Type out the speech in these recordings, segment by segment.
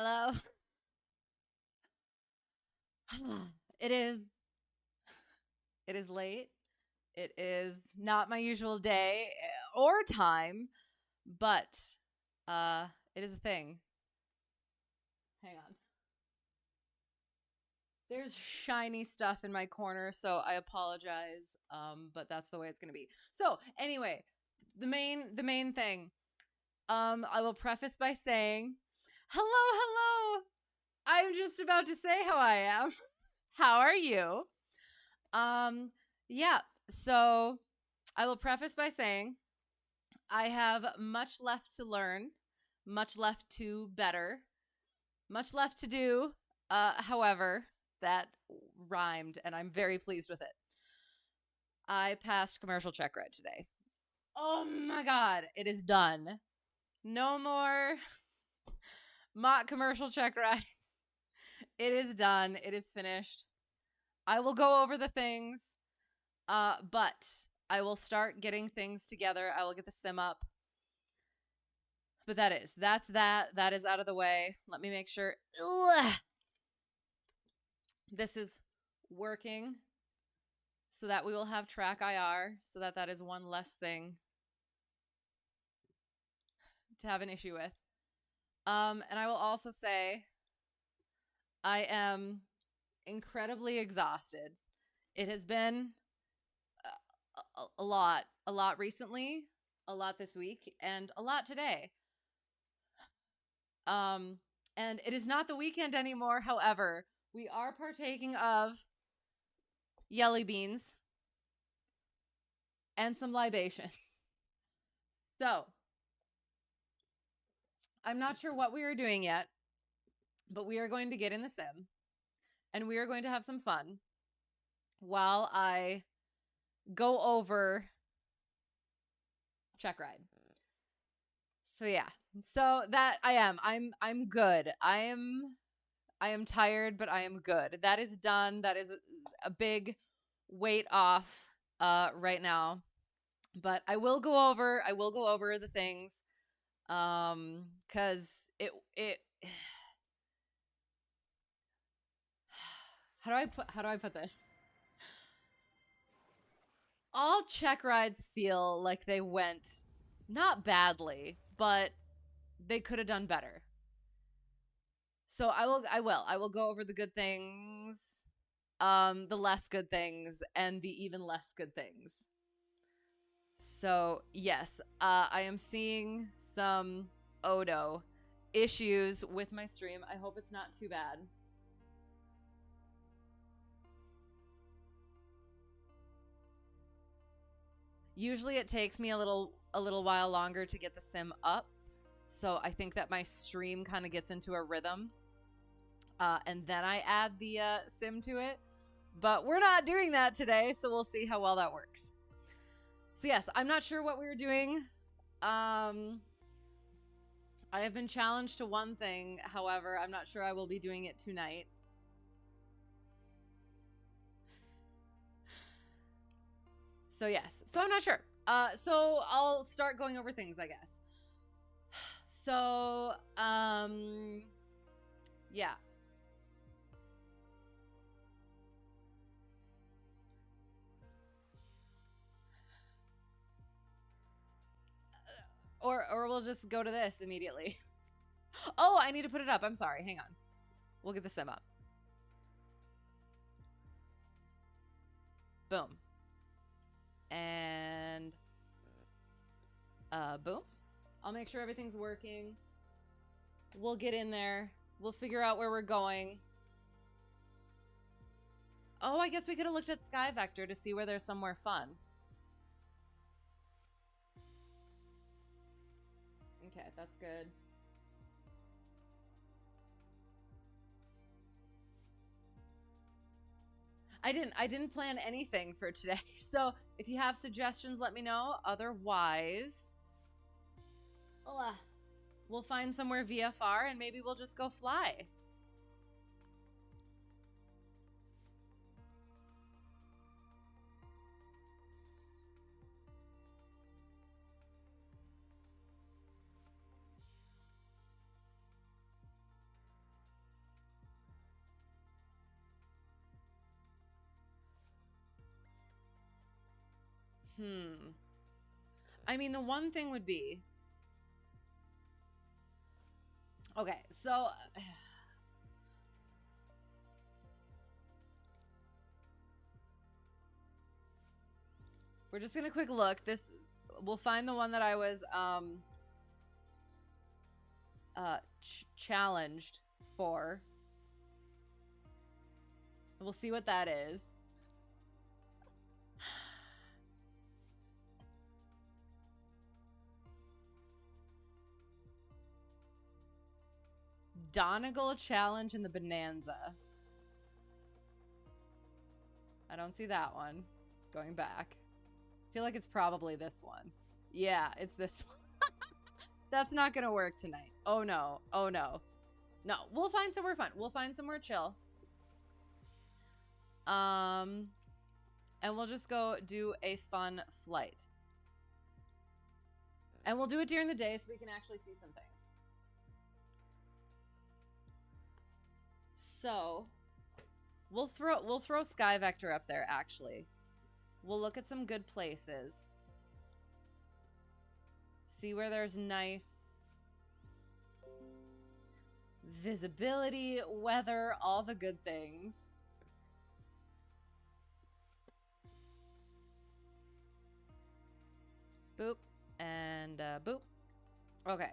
Hello. It is it is late. It is not my usual day or time, but it is a thing. Hang on. There's shiny stuff in my corner, so I apologize. But that's the way it's gonna be. So anyway, the main thing. I will preface by saying, hello, hello. I'm just about to say how I am. How are you? Um, yeah. So I will preface by saying I have much left to learn, much left to better, much left to do. However, that rhymed and I'm very pleased with it. I passed commercial check ride today. Oh my god, it is done. No more mock commercial check rides. It is done. It is finished. I will go over the things, but I will start getting things together. I will get the sim up. But that's that. That is out of the way. Let me make sure. Ugh, this is working so that we will have track IR, so that is one less thing to have an issue with. And I will also say I am incredibly exhausted. It has been a lot recently, a lot this week, and a lot today. Um, and it is not the weekend anymore. However, we are partaking of jelly beans and some libations. So, I'm not sure what we are doing yet, but we are going to get in the sim and we are going to have some fun while I go over check ride. So yeah. So that I'm good. I am tired, but I am good. That is done. That is a big weight off right now. But I will go over the things cuz it how do I put this? All check rides feel like they went not badly, but they could have done better. So I will go over the good things, the less good things, and the even less good things. So yes, I am seeing some Odo issues with my stream. I hope it's not too bad. Usually it takes me a little while longer to get the sim up. So I think that my stream kind of gets into a rhythm. And then I add the sim to it. But we're not doing that today, so we'll see how well that works. So yes, I'm not sure what we were doing. I have been challenged to one thing. However, I'm not sure I will be doing it tonight. So yes. So I'm not sure. So I'll start going over things, I guess. So, yeah. Or we'll just go to this immediately. Oh, I need to put it up. I'm sorry. Hang on. We'll get the sim up. Boom. And boom. I'll make sure everything's working. We'll get in there. We'll figure out where we're going. Oh, I guess we could have looked at Sky Vector to see where there's somewhere fun. Okay, that's good. I didn't plan anything for today. So if you have suggestions, let me know. Otherwise, we'll find somewhere VFR and maybe we'll just go fly. I mean, the one thing would be... Okay, so... We're just gonna quick look. We'll find the one that I was challenged for. We'll see what that is. Donegal challenge in the Bonanza. I don't see that one. Going back. I feel like it's probably this one. Yeah, it's this one. That's not gonna work tonight. Oh no. Oh no. No, we'll find somewhere fun. We'll find somewhere chill. And we'll just go do a fun flight. And we'll do it during the day so we can actually see some things. So, we'll throw Sky Vector up there, actually. We'll look at some good places. See where there's nice visibility, weather, all the good things. Boop. And boop. Okay.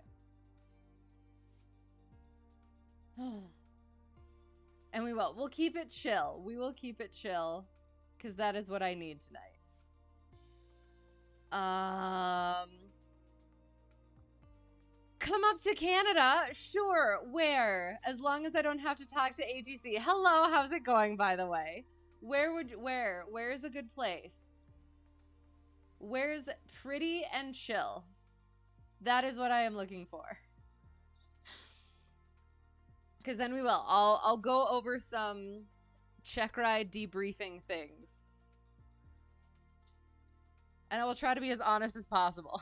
And we'll keep it chill. We will keep it chill. Because that is what I need tonight. Come up to Canada? Sure. Where? As long as I don't have to talk to ATC. Hello, how's it going, by the way? Where is a good place? Where's pretty and chill? That is what I am looking for. Because then I'll go over some Checkride debriefing things. And I will try to be as honest as possible.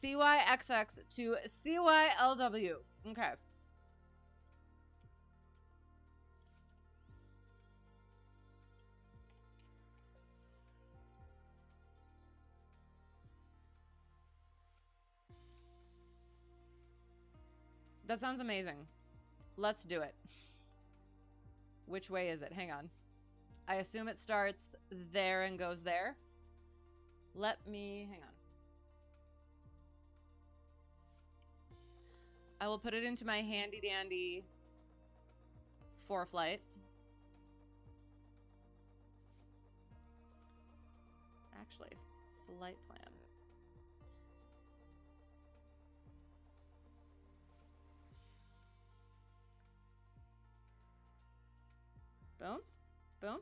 CYXX to CYLW. Okay. That sounds amazing. Let's do it. Which way is it? Hang on. I assume it starts there and goes there. Let me... hang on. I will put it into my handy-dandy flight. Actually, flight plan. Boom. Boom.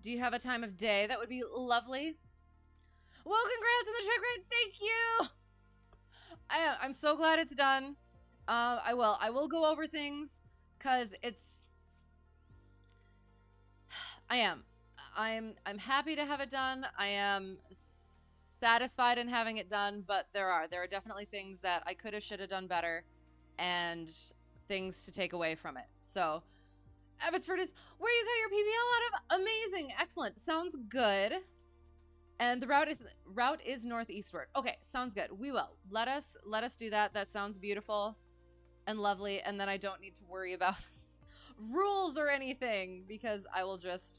Do you have a time of day that would be lovely? Well, congrats on the Checkride. Thank you. I'm so glad it's done. I will go over things because I'm happy to have it done. I am satisfied in having it done, but there are definitely things that I could have, should have done better, and things to take away from it. So Abbotsford is where you got your PBL out of. Amazing. Excellent. Sounds good. And the route is northeastward. Okay, sounds good. We will. Let us do that. That sounds beautiful and lovely, and then I don't need to worry about rules or anything because I will just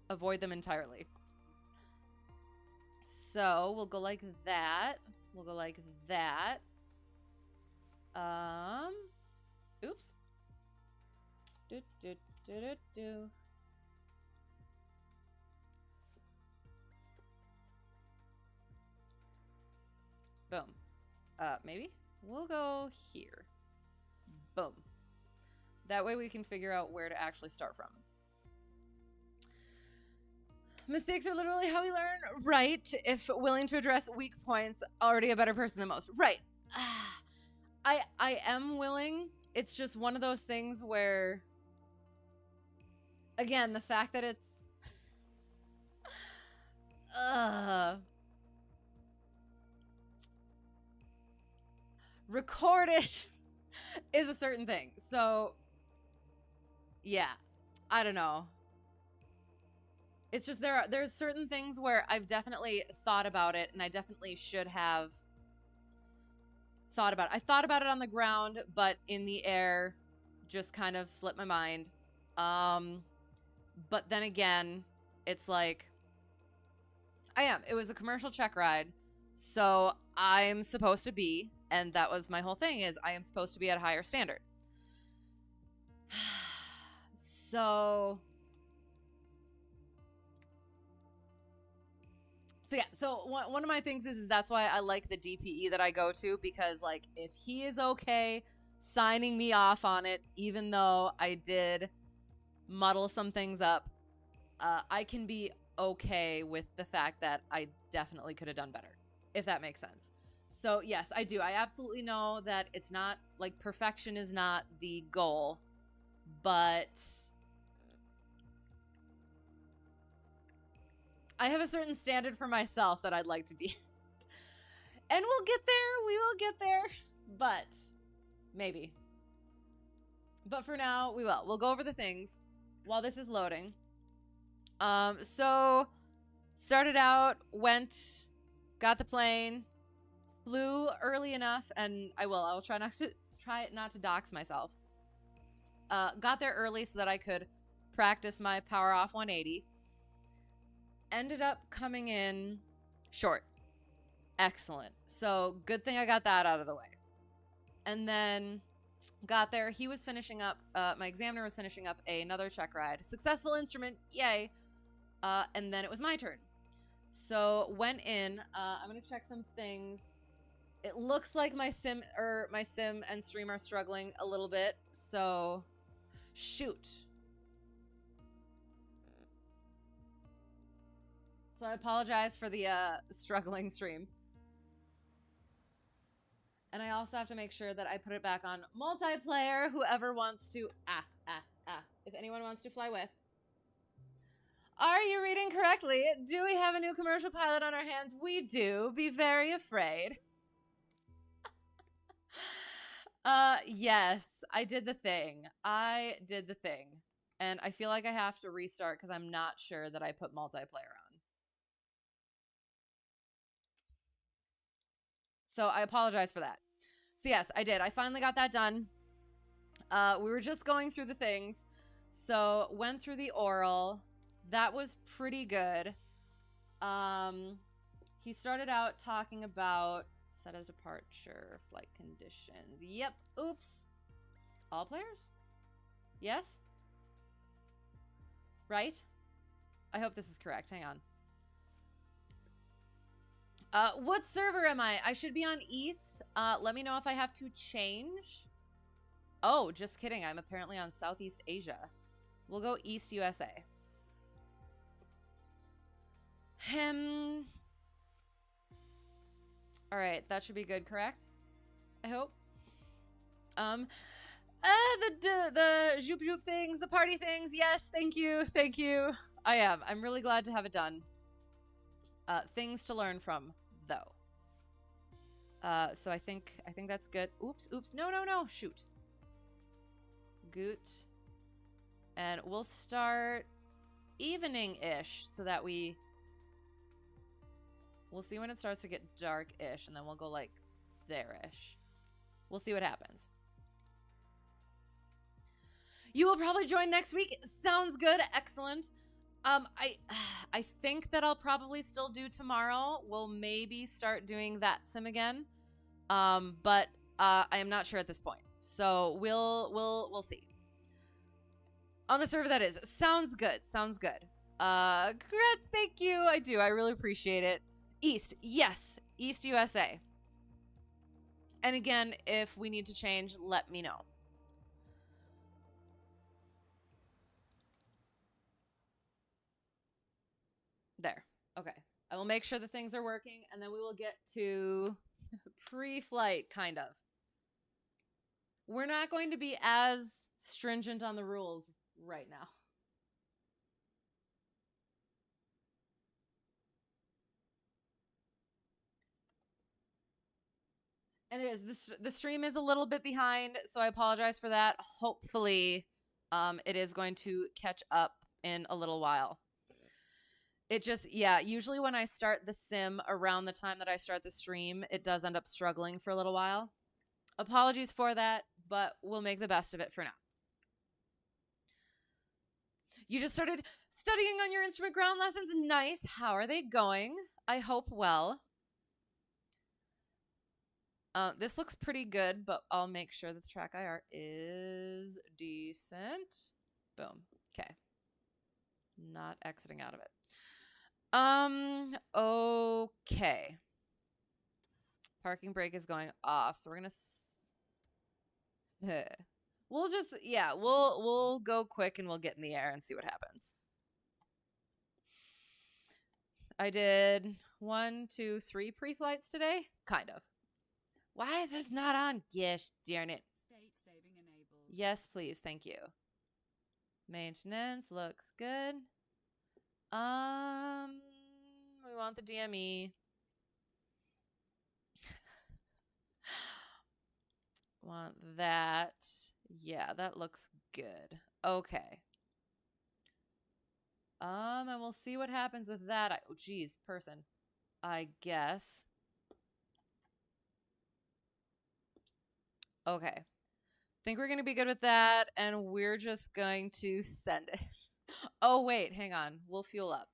avoid them entirely. So, we'll go like that. We'll go like that. Oops. Do. Boom. Maybe? We'll go here. Boom. That way we can figure out where to actually start from. Mistakes are literally how we learn. Right. If willing to address weak points, already a better person than most. Right. I am willing. It's just one of those things where, again, the fact that it's recorded is a certain thing. So yeah, I don't know. It's just there's certain things where I've definitely thought about it, and I definitely should have thought about it. I thought about it on the ground, but in the air, just kind of slipped my mind. But then again, it's like it was a commercial check ride, so I'm supposed to be, and that was my whole thing, is I am supposed to be at a higher standard. So yeah, so one of my things is that's why I like the DPE that I go to, because like if he is okay signing me off on it, even though I did muddle some things up, I can be okay with the fact that I definitely could have done better, if that makes sense. So yes, I do. I absolutely know that it's not like perfection is not the goal, but I have a certain standard for myself that I'd like to be. And we'll get there. We will get there. But maybe. But for now, we will. We'll go over the things while this is loading. So started out, got the plane, flew early enough, and I will try not to dox myself. Got there early so that I could practice my power off 180. Ended up coming in short. Excellent. So good thing I got that out of the way. And then got there. He was finishing up, my examiner was finishing up another check ride. Successful instrument, yay. And then it was my turn. So went in. I'm gonna check some things. It looks like my sim and stream are struggling a little bit. So shoot. So I apologize for the struggling stream. And I also have to make sure that I put it back on multiplayer. Whoever wants to if anyone wants to fly with. Are you reading correctly? Do we have a new commercial pilot on our hands? We do. Be very afraid. Yes, I did the thing. And I feel like I have to restart because I'm not sure that I put multiplayer on. So I apologize for that. So yes, I did. I finally got that done. We were just going through the things. So went through the oral. That was pretty good. He started out talking about set as departure, flight conditions. Yep. Oops. All players? Yes? Right? I hope this is correct. Hang on. What server am I? I should be on East. Let me know if I have to change. Oh, just kidding. I'm apparently on Southeast Asia. We'll go East USA. All right, that should be good, correct? I hope. The zoop zoop things, the party things. Yes, thank you. I am. I'm really glad to have it done. Things to learn from, though. So I think that's good. Oops. No. Shoot. Goot. And we'll start evening-ish so that we'll see when it starts to get dark-ish, and then we'll go like there-ish. We'll see what happens. You will probably join next week. Sounds good. Excellent. I think that I'll probably still do tomorrow. We'll maybe start doing that sim again. But I am not sure at this point. So we'll see. On the server that is. Sounds good. Congrats, thank you. I do. I really appreciate it. East. Yes. East USA. And again, if we need to change, let me know. There. Okay. I will make sure the things are working, and then we will get to pre-flight, kind of. We're not going to be as stringent on the rules right now. And it is. The stream is a little bit behind, so I apologize for that. Hopefully It is going to catch up in a little while. It just, yeah, usually when I start the sim around the time that I start the stream, it does end up struggling for a little while. Apologies for that, but we'll make the best of it for now. You just started studying on your instrument ground lessons. Nice. How are they going? I hope well. This looks pretty good, but I'll make sure that the track IR is decent. Boom. Okay. Not exiting out of it. Okay. Parking brake is going off, so we're gonna we'll just, yeah, we'll go quick and we'll get in the air and see what happens. I did 1, 2, 3 pre-flights today. Kind of. Why is this not on? Gosh, darn it. State saving enabled. Yes, please. Thank you. Maintenance looks good. We want the DME. Want that. Yeah, that looks good. Okay. And we'll see what happens with that. Oh, geez, person. I guess. Okay. Think we're going to be good with that, and we're just going to send it. Oh, wait, hang on. We'll fuel up.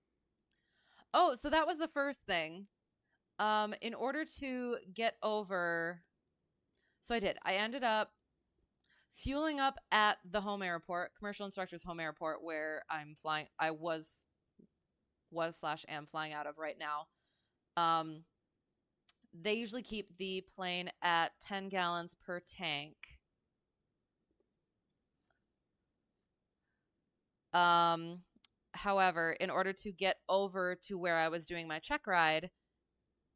Oh, so that was the first thing. In order to get over... So I ended up fueling up at the home airport, commercial instructor's home airport, where I'm flying. I was/am flying out of right now. They usually keep the plane at 10 gallons per tank. However, in order to get over to where I was doing my check ride,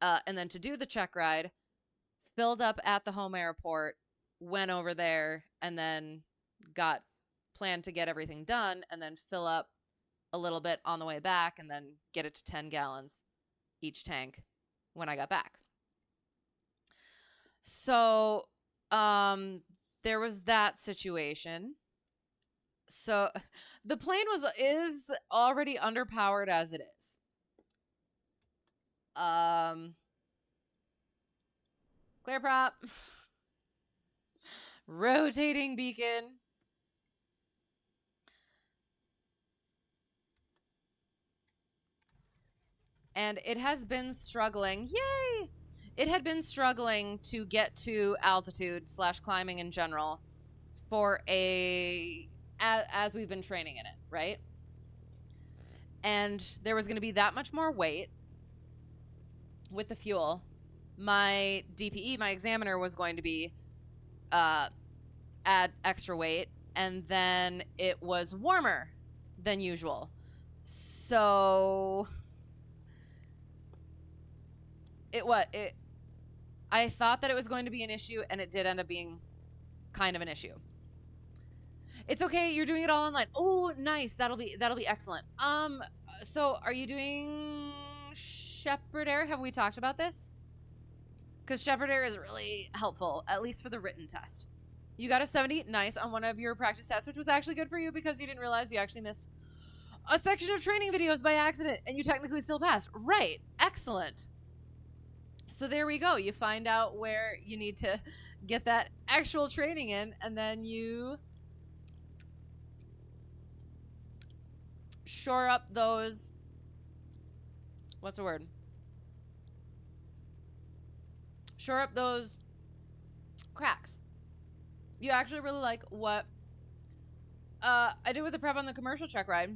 and then to do the check ride, filled up at the home airport, went over there, and then planned to get everything done, and then fill up a little bit on the way back, and then get it to 10 gallons each tank when I got back. So, there was that situation. So, the plane is already underpowered as it is. Clear prop. Rotating beacon. And it has been struggling. Yay! It had been struggling to get to altitude / climbing in general for as we've been training in it, right? And there was going to be that much more weight with the fuel. My DPE, my examiner, was going to be add extra weight, and then it was warmer than usual. So I thought that it was going to be an issue, and it did end up being kind of an issue. It's okay, you're doing it all online. Oh, nice. That'll be excellent. So are you doing Shepherd Air? Have we talked about this? Because Shepherd Air is really helpful, at least for the written test. You got a 70, nice, on one of your practice tests, which was actually good for you because you didn't realize you actually missed a section of training videos by accident, and you technically still passed. Right, excellent. So there we go. You find out where you need to get that actual training in, and then you shore up those, what's the word? Shore up those cracks. You actually really like what I did with the prep on the commercial check ride.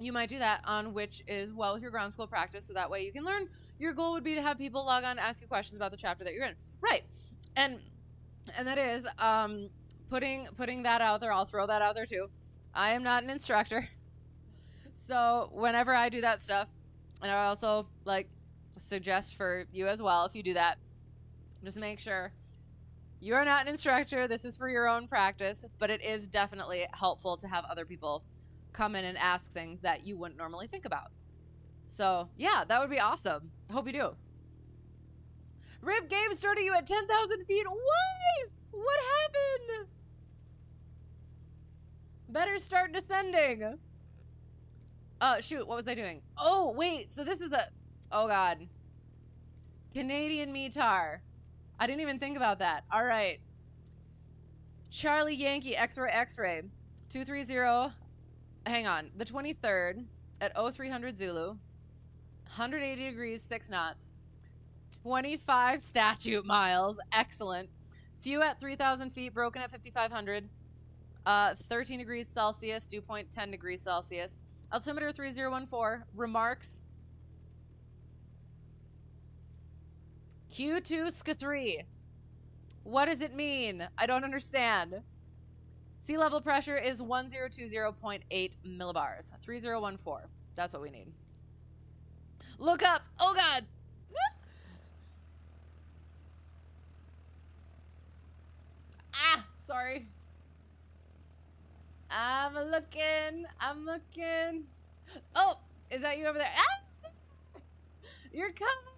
You might do that on which is well with your ground school practice, so that way you can learn. Your goal would be to have people log on, ask you questions about the chapter that you're in. Right. And that is putting that out there. I'll throw that out there too. I am not an instructor. So whenever I do that stuff, and I also like suggest for you as well, if you do that, just make sure you are not an instructor. This is for your own practice, but it is definitely helpful to have other people come in and ask things that you wouldn't normally think about. So yeah, that would be awesome. I hope you do. Rip game started you at 10,000 feet. Why? What happened? Better start descending. Oh, shoot. What was I doing? Oh, wait. So this is a... Oh, God. Canadian METAR. I didn't even think about that. All right. Charlie Yankee X-ray X-ray 230. Hang on. The 23rd at 0300 Zulu. 180 degrees, 6 knots. 25 statute miles. Excellent. Few at 3,000 feet, broken at 5,500. 13 degrees Celsius, dew point 10 degrees Celsius. Altimeter 3014. Remarks. Q2 SK3. What does it mean? I don't understand. Sea level pressure is 1020.8 millibars. 3014. That's what we need. Look up. Oh, God. Ah, sorry. I'm looking. Oh, is that you over there? Ah! You're coming.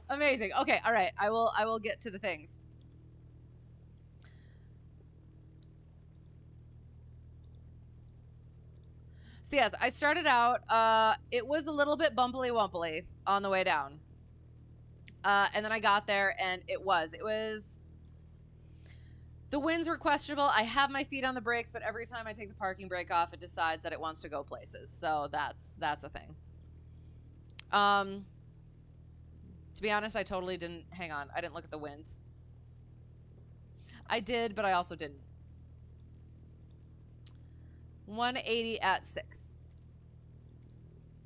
Amazing. Okay, all right. I will get to the things. So yes, I started out, it was a little bit bumpily-wumpily on the way down. And then I got there, and it was. The winds were questionable. I have my feet on the brakes, but every time I take the parking brake off, it decides that it wants to go places. So that's a thing. To be honest, I totally didn't, hang on, I didn't look at the winds. I did, but I also didn't. 180 at 6.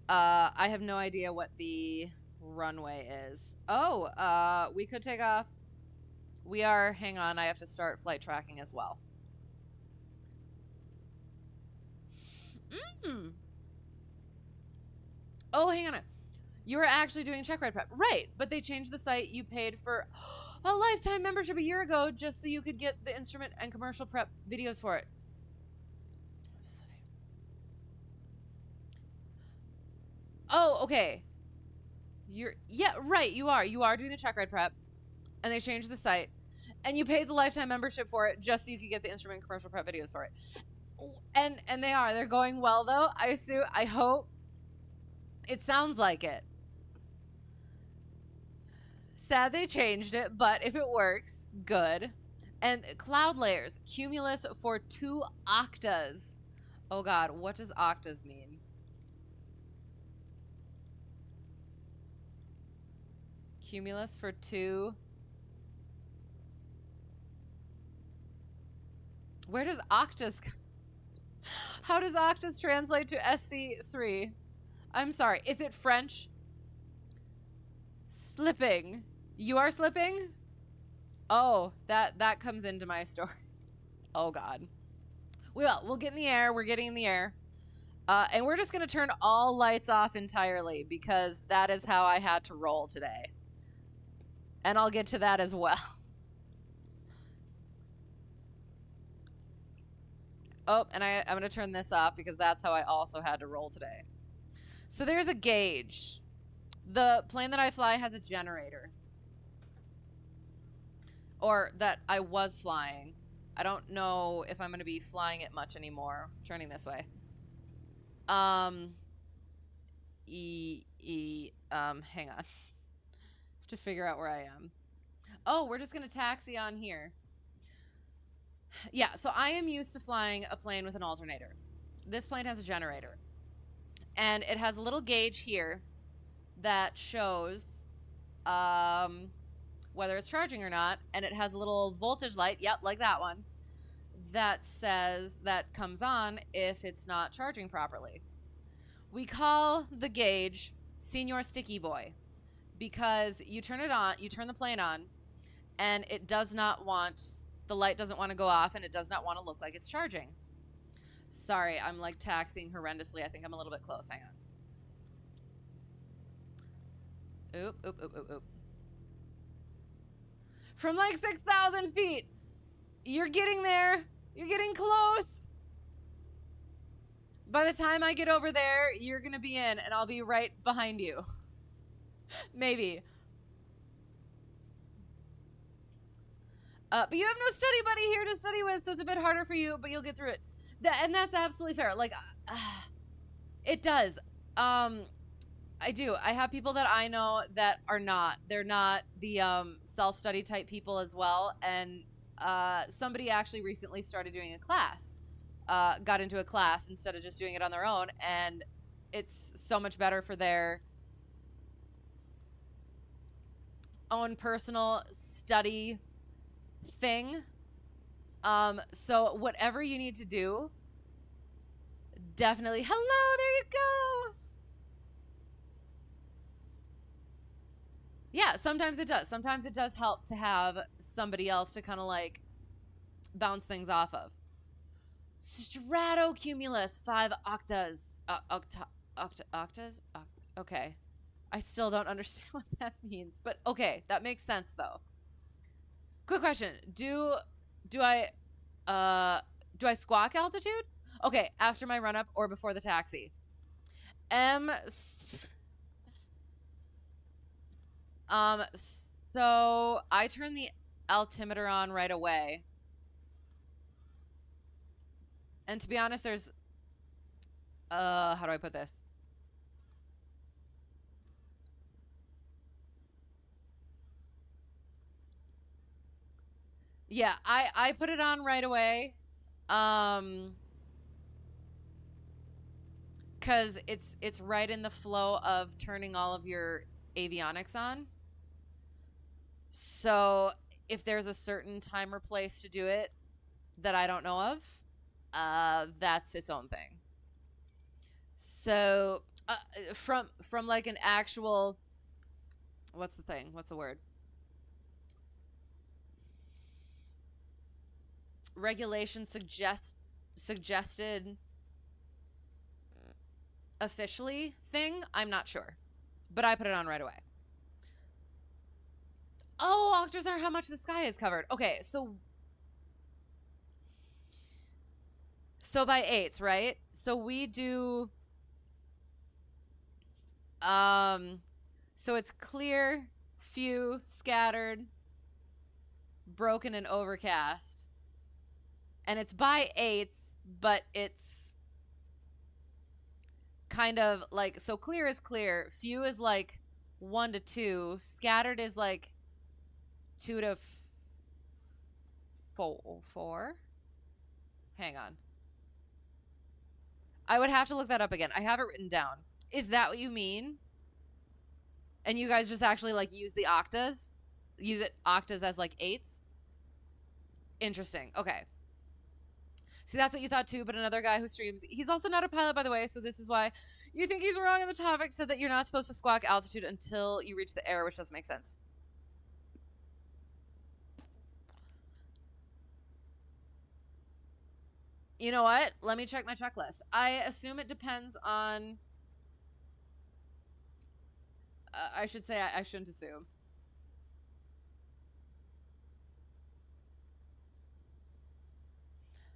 I have no idea what the runway is. Oh, we could take off. We are, hang on, I have to start flight tracking as well. Oh, hang on. You were actually doing Checkride prep. Right, but they changed the site. You paid for a lifetime membership a year ago just so you could get the instrument and commercial prep videos for it. Oh, okay. Yeah, right, you are doing the Checkride prep, and they changed the site, and you paid the lifetime membership for it just so you could get the instrument and commercial prep videos for it. And they're going well, though. I hope. It sounds like it. Sad they changed it, but if it works, good. And cloud layers, cumulus for 2 octas. Oh God, what does octas mean? Cumulus for 2. Where does octas? How does octas translate to SC3? I'm sorry. Is it French? Slipping. You are slipping? Oh, that comes into my story. Oh God. We'll get in the air. We're getting in the air. And we're just going to turn all lights off entirely because that is how I had to roll today. And I'll get to that as well. Oh, and I'm going to turn this off because that's how I also had to roll today. So there's a gauge. The plane that I fly has a generator. Or that I was flying. I don't know if I'm going to be flying it much anymore. Turning this way. Hang on. To figure out where I am. Oh, we're just going to taxi on here. Yeah, so I am used to flying a plane with an alternator. This plane has a generator. And it has a little gauge here that shows whether it's charging or not. And it has a little voltage light, yep, like that one, that says that comes on if it's not charging properly. We call the gauge Senior Sticky Boy because you turn it on, you turn the plane on, and it does not want, the light doesn't want to go off, and it does not want to look like it's charging. Sorry, I'm like taxiing horrendously. I think I'm a little bit close. Hang on. Oop. From like 6,000 feet. You're getting there. You're getting close. By the time I get over there, you're going to be in, and I'll be right behind you. Maybe. But you have no study buddy here to study with, so it's a bit harder for you, but you'll get through it. And that's absolutely fair. Like, it does. I do. I have people that I know that are not. They're not the self-study type people as well. And somebody actually recently started doing a class. Got into a class instead of just doing it on their own, and it's so much better for their own personal study thing. So whatever you need to do, definitely. Hello, there you go. Yeah, sometimes it does. Sometimes it does help to have somebody else to kind of like bounce things off of. Stratocumulus 5 octas. Octas? Okay. I still don't understand what that means, but okay, that makes sense though. Quick question. Do I squawk altitude? Okay, after my run up or before the taxi? So I turn the altimeter on right away. And to be honest, there's how do I put this? Yeah, I put it on right away. Cuz it's right in the flow of turning all of your avionics on. So, if there's a certain time or place to do it that I don't know of, that's its own thing. So, from like an actual, what's the thing? What's the word? Regulation suggested officially thing, I'm not sure. But I put it on right away. Oh, octaves are how much the sky is covered. Okay, so by eights, right? So we do so it's clear, few, scattered, broken, and overcast. And it's by eights, but it's kind of like, so clear is clear, few is like 1 to 2, scattered is like 2 to 4. Hang on. I would have to look that up again. I have it written down. Is that what you mean? And you guys just actually like use the octas? Use it octas as like eights? Interesting. Okay. See, that's what you thought too, but another guy who streams, he's also not a pilot, by the way, so this is why you think he's wrong in the topic, said that you're not supposed to squawk altitude until you reach the air, which doesn't make sense. You know what? Let me check my checklist. I assume it depends on... I should say I shouldn't assume.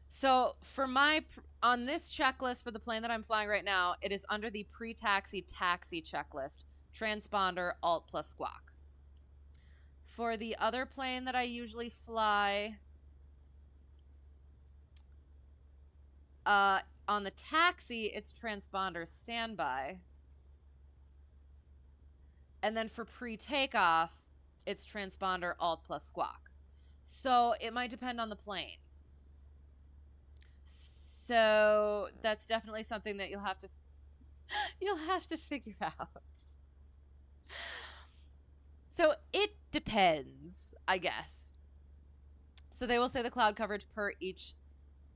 So for on this checklist for the plane that I'm flying right now, it is under the pre-taxi taxi checklist, transponder, alt plus squawk. For the other plane that I usually fly, on the taxi, it's transponder standby. And then for pre-takeoff, it's transponder, alt plus squawk. So it might depend on the plane. So that's definitely something that you'll have to figure out. So it depends, I guess. So they will say the cloud coverage per each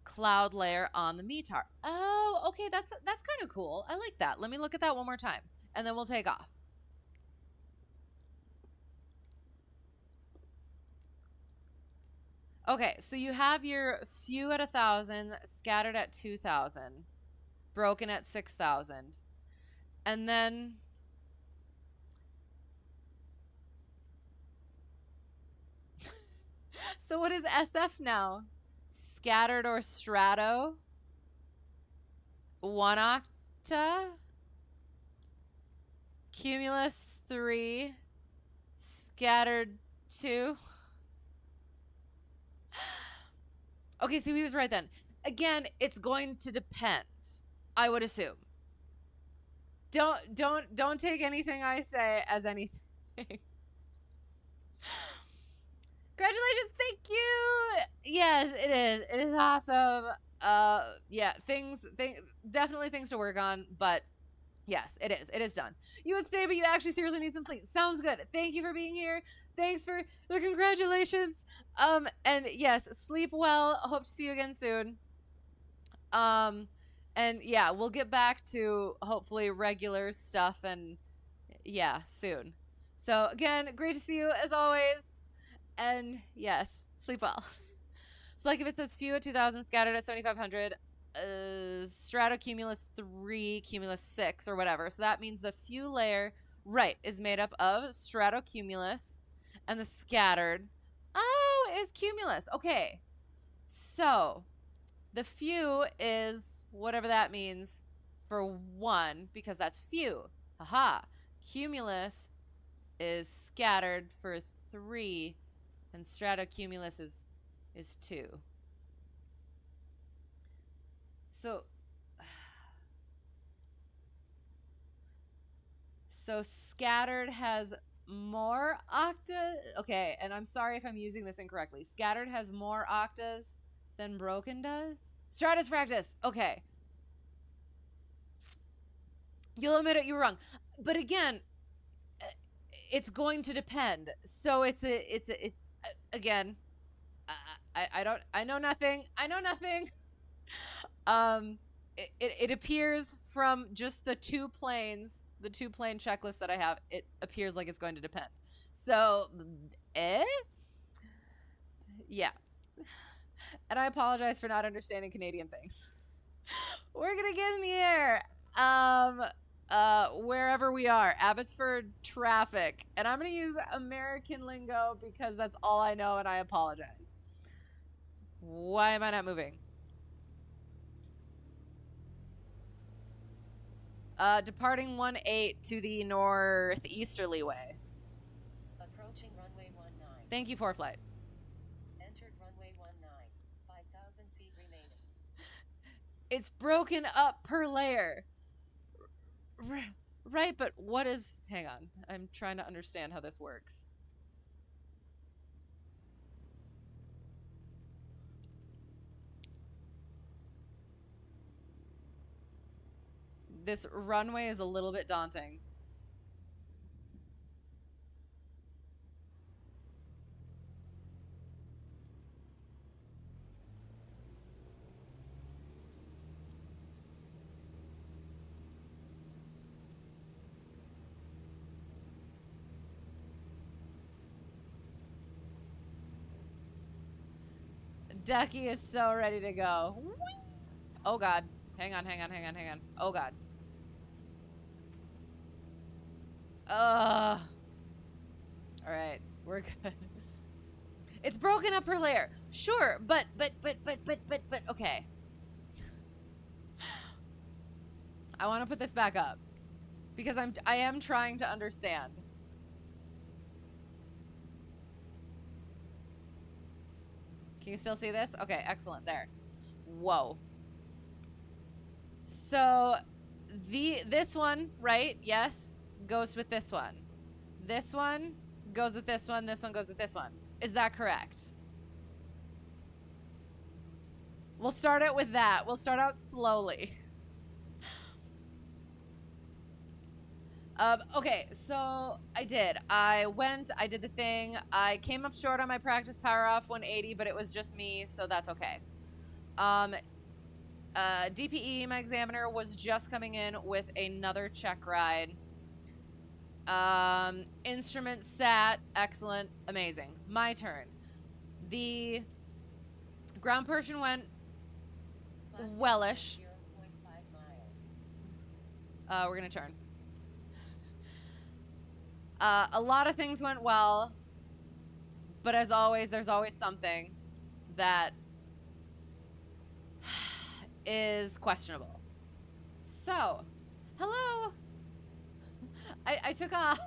cloud layer on the METAR. Oh, okay, that's kind of cool. I like that. Let me look at that one more time, and then we'll take off. Okay, so you have your few at 1,000, scattered at 2,000, broken at 6,000, and then so what is SF now? Scattered or strato? 1 octa? Cumulus 3, scattered 2. Okay, so he was right then. Again, it's going to depend, I would assume. Don't take anything I say as anything. Congratulations, thank you. Yes, it is. It is awesome. Yeah, definitely things to work on, but yes, it is. It is done. You would stay, but you actually seriously need some sleep. Sounds good. Thank you for being here. Thanks for the congratulations. And yes, sleep well. Hope to see you again soon. And yeah, we'll get back to hopefully regular stuff and yeah, soon. So again, great to see you as always. And yes, sleep well. So like if it says few at 2000, scattered at 7500, stratocumulus 3, cumulus 6 or whatever. So that means the few layer, right, is made up of stratocumulus and the scattered, is cumulus. Okay. So the few is whatever that means for 1 because that's few. Haha. Cumulus is scattered for 3 and stratocumulus is 2. So scattered has more octas. Okay, and I'm sorry if I'm using this incorrectly. Scattered has more octas than broken does. Stratus fractus. Okay. You'll admit it, you were wrong. But again, it's going to depend. So it's again, I know nothing. I know nothing. It appears from just the two plane checklist that I have, it appears like it's going to depend. So, yeah. And I apologize for not understanding Canadian things. We're gonna get in the air. Wherever we are, Abbotsford traffic, and I'm gonna use American lingo because that's all I know, and I apologize. Why am I not moving? Departing 18 to the northeasterly way. Approaching runway 19. Thank you, ForeFlight. Entered runway 19. 5,000 feet remaining. It's broken up per layer. Right, but what is... Hang on. I'm trying to understand how this works. This runway is a little bit daunting. Ducky is so ready to go. Oh god. Hang on. Oh god. Alright, we're good. It's broken up per layer. Sure, but okay. I want to put this back up because I am trying to understand. Can you still see this? Okay, excellent. There. Whoa. So this one, right? Yes, goes with this one. This one goes with this one. This one goes with this one. Is that correct? We'll start it with that. We'll start out slowly. Okay, so I did the thing. I came up short on my practice power off 180, but it was just me, so that's okay. DPE, my examiner, was just coming in with another check ride. Instrument sat, excellent, amazing. My turn. The ground portion went wellish. We're gonna turn. A lot of things went well, but as always, there's always something that is questionable. So, hello. I took off.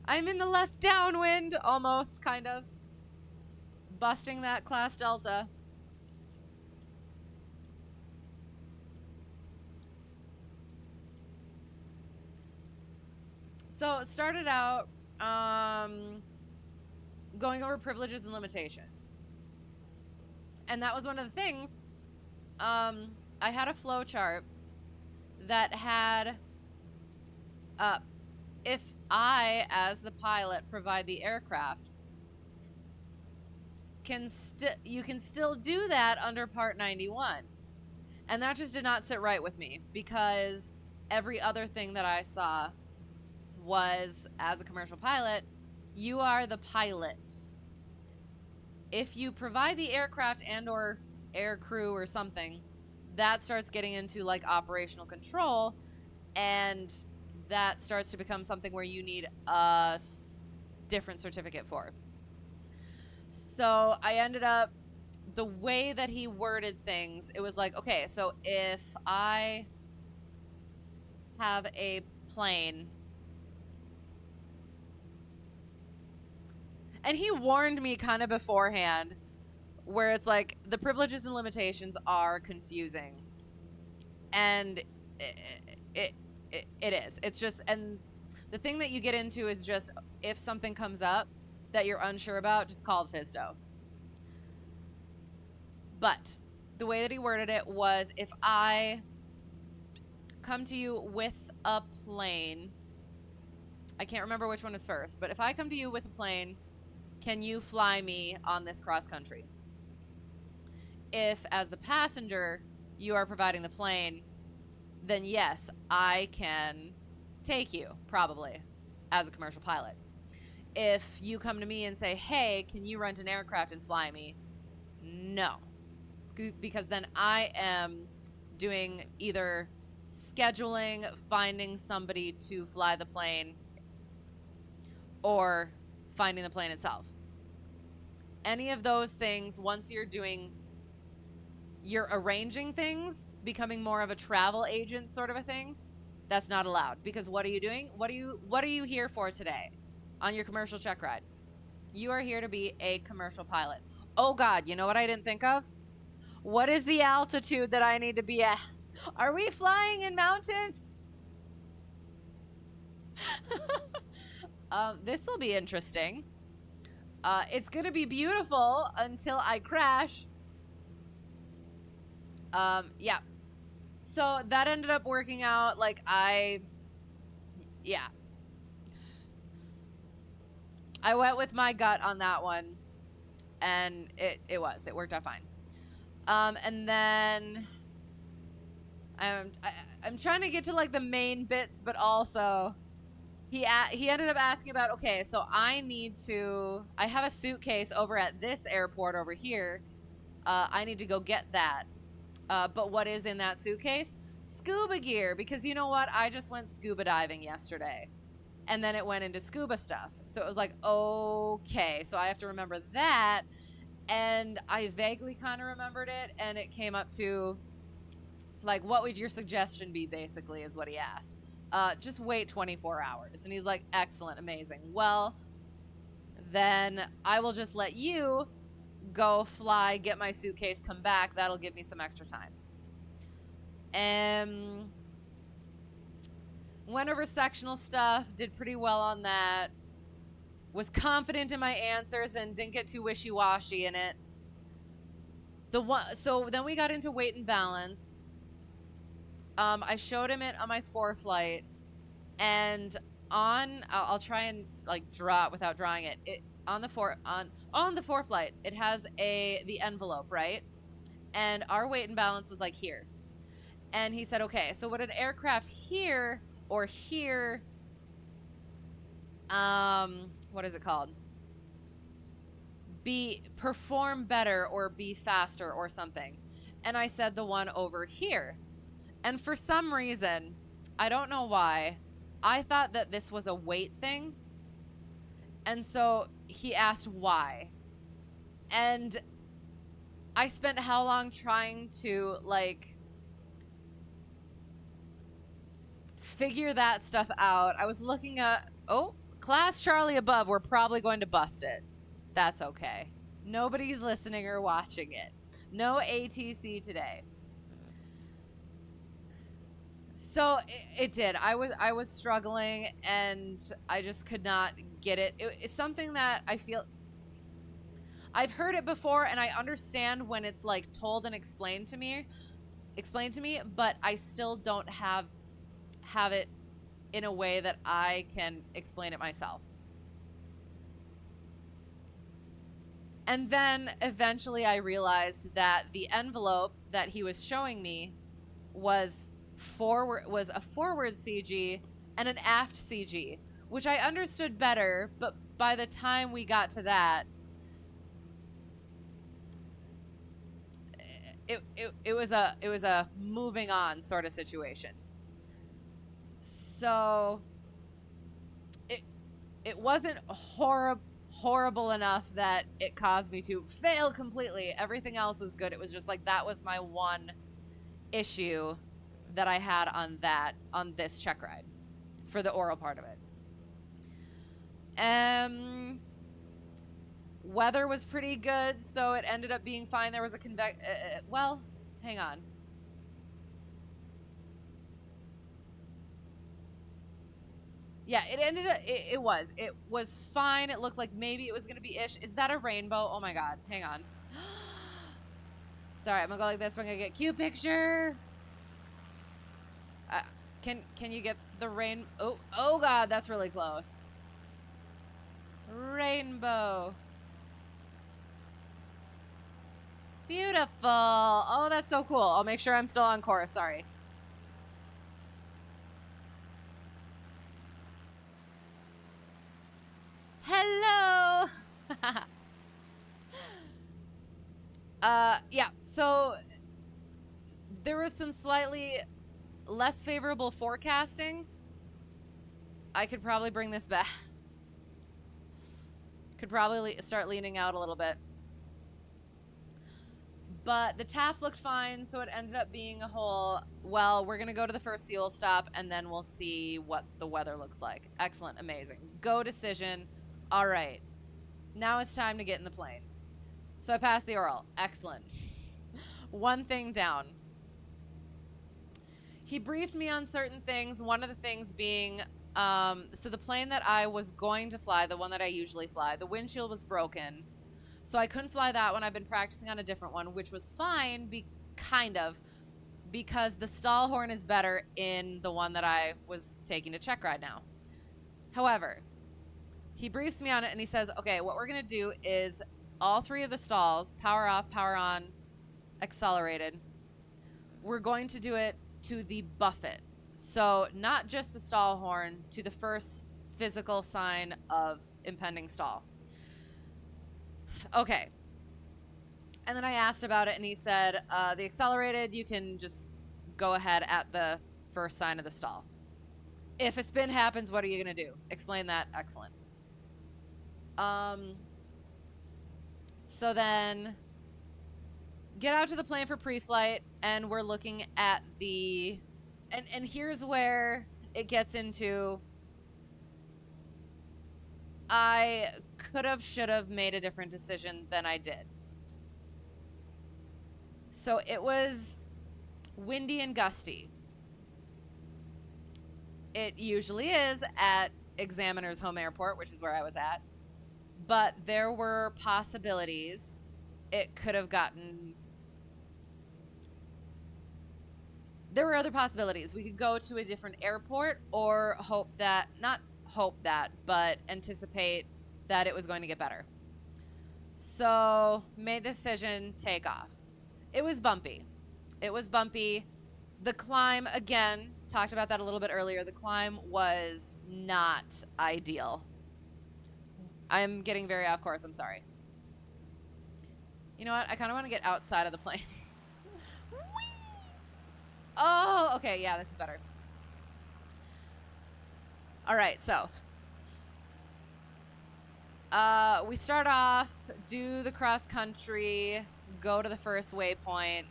I'm in the left downwind, almost, kind of. busting that class Delta. So it started out going over privileges and limitations. And that was one of the things. I had a flow chart that had if I, as the pilot, provide the aircraft, you can still do that under Part 91. And that just did not sit right with me, because every other thing that I saw was, as a commercial pilot, you are the pilot. If you provide the aircraft and or air crew or something, that starts getting into like operational control, and that starts to become something where you need a different certificate for. So I ended up, the way that he worded things, it was like, okay, so if I have a plane, and he warned me kind of beforehand, where it's like the privileges and limitations are confusing, and it is. It's just, and the thing that you get into is just, if something comes up that you're unsure about, just call FSDO. But the way that he worded it was, if I come to you with a plane, I can't remember which one was first, but if I come to you with a plane, can you fly me on this cross country? If, as the passenger, you are providing the plane, then yes, I can take you, probably, as a commercial pilot. If you come to me and say, hey, can you rent an aircraft and fly me? No. Because then I am doing either scheduling, finding somebody to fly the plane, or finding the plane itself. Any of those things, once you're arranging things, becoming more of a travel agent sort of a thing, that's not allowed. Because what are you doing? What are you here for today on your commercial check ride? You are here to be a commercial pilot. Oh God, you know what I didn't think of? What is the altitude that I need to be at? Are we flying in mountains? This will be interesting. It's gonna be beautiful until I crash. Yeah. So that ended up working out. Like I went with my gut on that one, and it worked out fine. And then I'm trying to get to like the main bits, but also he ended up asking about, okay, so I have a suitcase over at this airport over here. I need to go get that. But what is in that suitcase? Scuba gear, because you know what? I just went scuba diving yesterday. And then it went into scuba stuff. So it was like, okay, so I have to remember that. And I vaguely kind of remembered it. And it came up to, like, what would your suggestion be, basically, is what he asked. Just wait 24 hours. And he's like, excellent, amazing. Well, then I will just let you go fly, get my suitcase, come back. That'll give me some extra time. And went over sectional stuff, did pretty well on that. Was confident in my answers and didn't get too wishy-washy in it. So then we got into weight and balance. I showed him it on my flight, and I'll try and like draw it without drawing it. On the flight, it has the envelope, right? And our weight and balance was like here. And he said, okay, so would an aircraft here or here, what is it called? Perform better or be faster or something? And I said the one over here. And for some reason, I don't know why, I thought that this was a weight thing. And so he asked why. And I spent how long trying to, like, figure that stuff out. I was looking at, class Charlie above, we're probably going to bust it. That's okay. Nobody's listening or watching it. No ATC today. So it did. I was struggling, and I just could not get it. It's something that I feel I've heard it before, and I understand when it's like told and explained to me, but I still don't have it in a way that I can explain it myself. And then eventually I realized that the envelope that he was showing me was a forward CG and an aft CG, which I understood better, but by the time we got to that, it was a moving on sort of situation. So it wasn't horrible enough that it caused me to fail completely. Everything else was good. It was just like that was my one issue that I had on this check ride for the oral part of it. Weather was pretty good, so it ended up being fine. There was a well, hang on. Yeah, it was fine. It looked like maybe it was going to be ish. Is that a rainbow? Oh my god. Hang on. Sorry, I'm going to go like this. We're going to get cute picture. Can you get the rain? Oh god, that's really close. Rainbow. Beautiful. Oh, that's so cool. I'll make sure I'm still on course. Sorry. Hello. Yeah, so there was some slightly less favorable forecasting. I could probably bring this back. Could probably start leaning out a little bit. But the task looked fine, so it ended up being a whole, well, we're going to go to the first fuel stop, and then we'll see what the weather looks like. Excellent, amazing. Go decision. All right. Now it's time to get in the plane. So I passed the oral. Excellent. One thing down. He briefed me on certain things. One of the things being, so the plane that I was going to fly, the one that I usually fly, the windshield was broken. So I couldn't fly that one. I've been practicing on a different one, which was fine, kind of, because the stall horn is better in the one that I was taking to Checkride now. However, he briefs me on it, and he says, okay, what we're going to do is all three of the stalls, power off, power on, accelerated. We're going to do it to the buffet. So not just the stall horn, to the first physical sign of impending stall. Okay. And then I asked about it, and he said, the accelerated, you can just go ahead at the first sign of the stall. If a spin happens, what are you going to do? Explain that. Excellent. So then get out to the plane for pre-flight, and we're looking at the, and here's where it gets into, I should have made a different decision than I did. So it was windy and gusty. It usually is at Examiner's Home Airport, which is where I was at. But there were possibilities. It could have gotten... There were other possibilities. We could go to a different airport or but anticipate that it was going to get better. So, made the decision, take off. It was bumpy. The climb, again, talked about that a little bit earlier. The climb was not ideal. I'm getting very off course. I'm sorry. You know what? I kind of want to get outside of the plane. Oh, okay. Yeah, this is better. All right, so we start off, do the cross country, go to the first waypoint.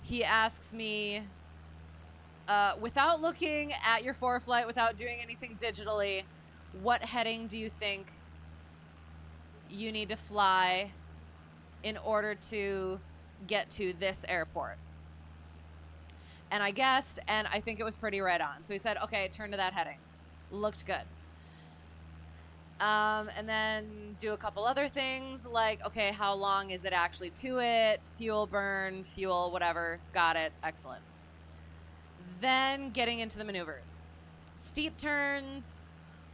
He asks me, without looking at your ForeFlight, without doing anything digitally, what heading do you think you need to fly in order to get to this airport. And I guessed, and I think it was pretty right on. So he said, okay, turn to that heading. Looked good. And then do a couple other things like, okay, how long is it actually to it? Fuel burn, fuel, whatever. Got it. Excellent. Then getting into the maneuvers. Steep turns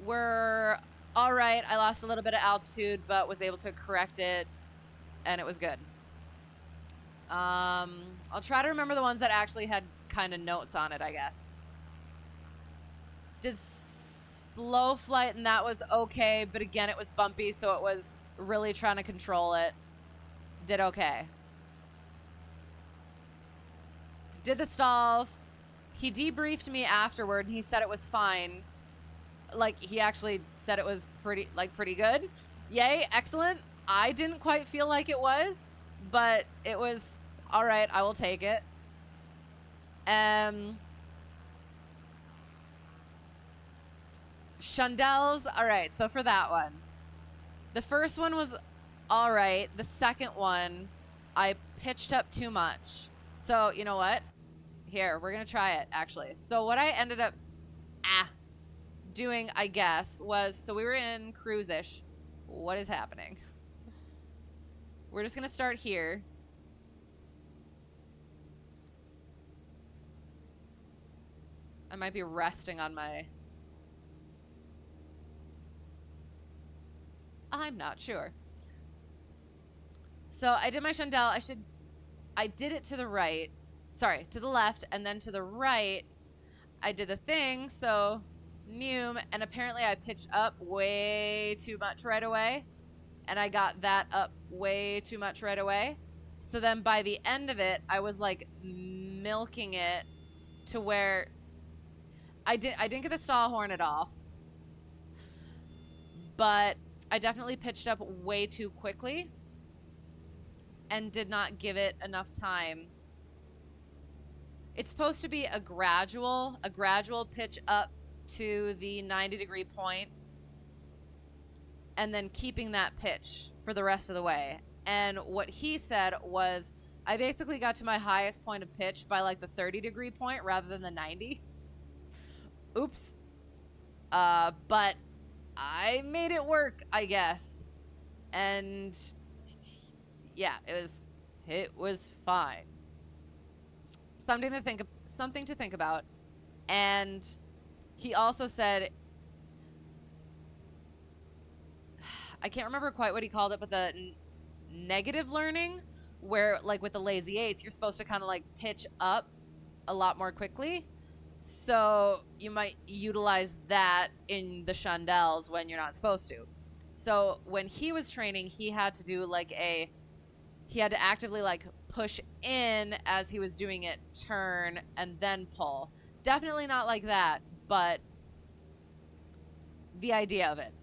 were all right. I lost a little bit of altitude, but was able to correct it, and it was good. I'll try to remember the ones that actually had kind of notes on it, I guess. Did slow flight, and that was okay, but again, it was bumpy, so it was really trying to control it. Did okay. Did the stalls. He debriefed me afterward, and he said it was fine. Like, he actually said it was pretty good. Yay, excellent. I didn't quite feel like it was, but it was all right. I will take it. Chandelles, all right. So for that one, the first one was all right. The second one, I pitched up too much. So you know what? Here, we're gonna try it actually. So what I ended up doing, I guess, was, so we were in cruise-ish. What is happening? We're just gonna start here. I might be resting on my... I'm not sure. So I did my chandelle. I did it to the right. Sorry, to the left, and then to the right, I did the thing, so Neum, and apparently I pitched up way too much right away, and I got that up way too much right away. So then by the end of it, I was like milking it to where I didn't get the stall horn at all, but I definitely pitched up way too quickly and did not give it enough time. It's supposed to be a gradual pitch up to the 90-degree point and then keeping that pitch for the rest of the way. And what he said was, I basically got to my highest point of pitch by like the 30-degree point rather than the 90. Oops. But I made it work, I guess. And yeah, it was fine. Something to think about. And he also said, I can't remember quite what he called it, but the negative learning, where like with the lazy eights, you're supposed to kind of like pitch up a lot more quickly. So you might utilize that in the chandelles when you're not supposed to. So when he was training, he had to do like he had to actively like push in as he was doing it, turn, and then pull. Definitely not like that, but the idea of it.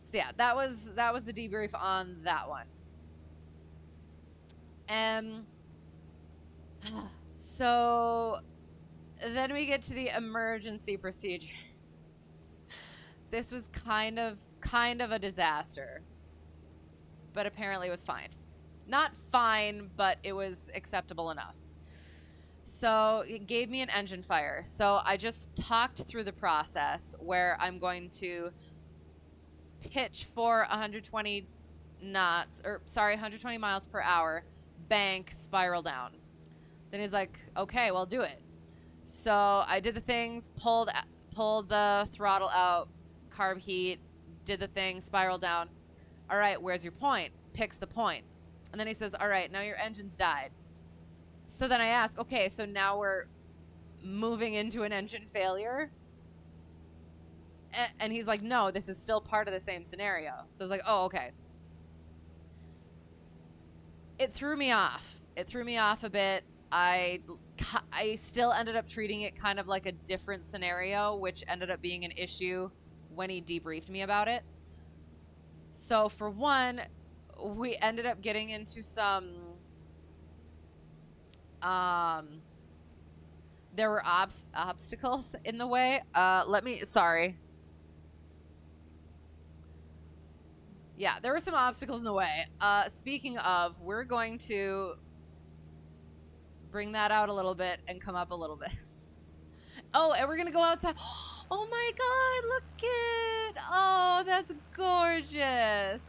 So yeah, that was the debrief on that one. So then we get to the emergency procedure. This was kind of a disaster, but apparently it was fine. Not fine, but it was acceptable enough. So it gave me an engine fire. So I just talked through the process where I'm going to pitch for 120 miles per hour, bank, spiral down. Then he's like, okay, well, do it. So I did the things, pulled the throttle out, carb heat, did the thing, spiral down. All right, where's your point? Picks the point. And then he says, all right, now your engine's died. So then I ask, okay, so now we're moving into an engine failure? And he's like, no, this is still part of the same scenario. So I was like, oh, okay. It threw me off. It threw me off a bit. I still ended up treating it kind of like a different scenario, which ended up being an issue when he debriefed me about it. So for one, we ended up getting into some there were obstacles in the way. Yeah, there were some obstacles in the way. Speaking of, we're going to bring that out a little bit and come up a little bit. Oh, and we're gonna go outside. Oh my god, look it! Oh, that's gorgeous.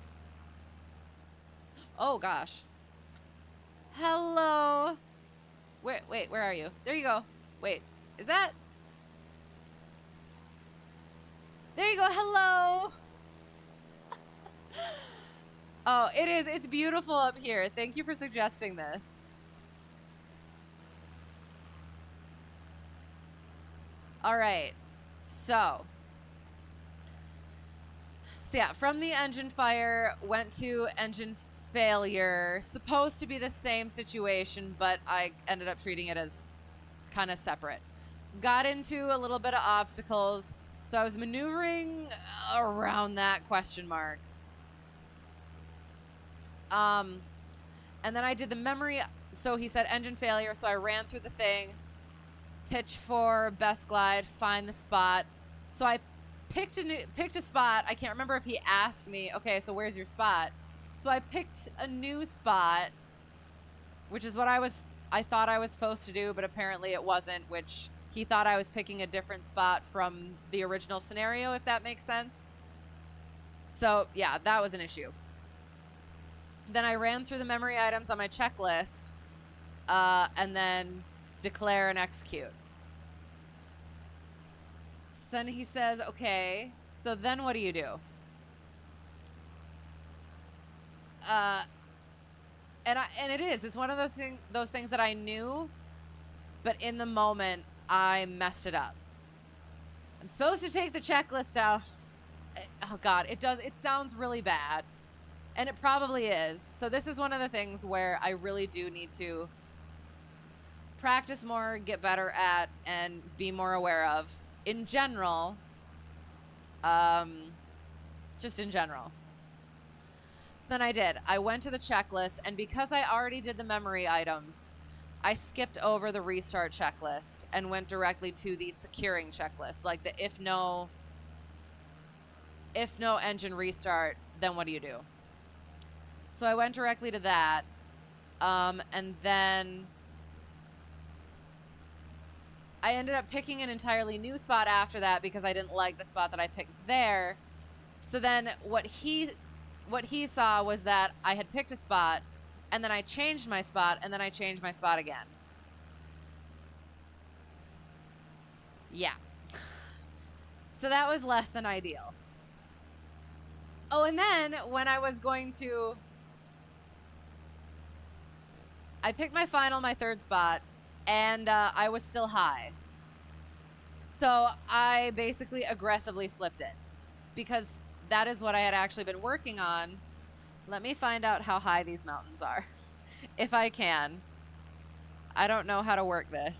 Oh gosh. Hello. Wait, where are you? There you go. Wait, is that? There you go. Hello. Oh, it is. It's beautiful up here. Thank you for suggesting this. All right. So yeah, from the engine fire, went to engine failure. Supposed to be the same situation, but I ended up treating it as kind of separate. Got into a little bit of obstacles, so I was maneuvering around that question mark. And then I did the memory. So he said engine failure, so I ran through the thing, pitch for best glide, find the spot. So I picked a spot. I can't remember if he asked me, okay, so where's your spot? So I picked a new spot, which is what I thought I was supposed to do, but apparently it wasn't, which he thought I was picking a different spot from the original scenario, if that makes sense. So yeah, that was an issue. Then I ran through the memory items on my checklist, and then declare and execute. So then he says, okay, so then what do you do? And it's one of those things that I knew, but in the moment I messed it up. I'm supposed to take the checklist out. Oh God, it sounds really bad, and it probably is. So this is one of the things where I really do need to practice more, get better at, and be more aware of in general. Just in general. So then I did. I went to the checklist, and because I already did the memory items, I skipped over the restart checklist and went directly to the securing checklist, like the if no engine restart, then what do you do? So I went directly to that, and then I ended up picking an entirely new spot after that because I didn't like the spot that I picked there. So then what he saw was that I had picked a spot, and then I changed my spot, and then I changed my spot again. Yeah. So that was less than ideal. Oh, and then when I was going to... I picked my third spot, and I was still high. So I basically aggressively slipped it because that is what I had actually been working on. Let me find out how high these mountains are, if I can. I don't know how to work this.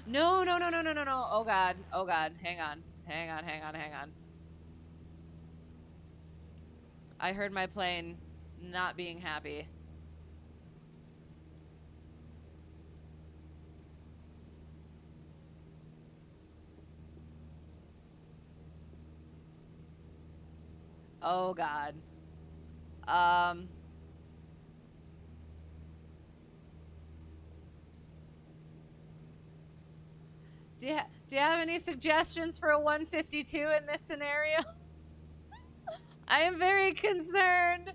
No. Oh God. Hang on. I heard my plane not being happy. Oh God. Do you have any suggestions for a 152 in this scenario? I am very concerned.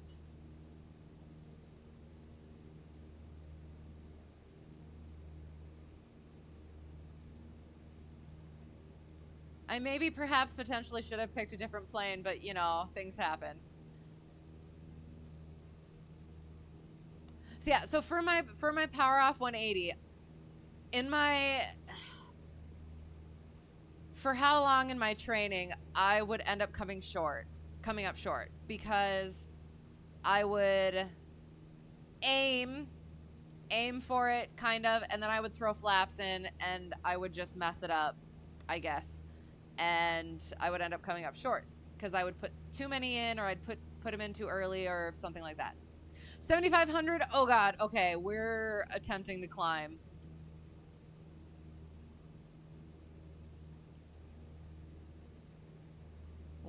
I maybe perhaps potentially should have picked a different plane, but you know, things happen. So yeah, so for my power off 180, for how long in my training I would end up coming up short because I would aim for it kind of, and then I would throw flaps in and I would just mess it up, I guess. And I would end up coming up short because I would put too many in, or I'd put them in too early or something like that. 7,500. Oh God. Okay, we're attempting to climb.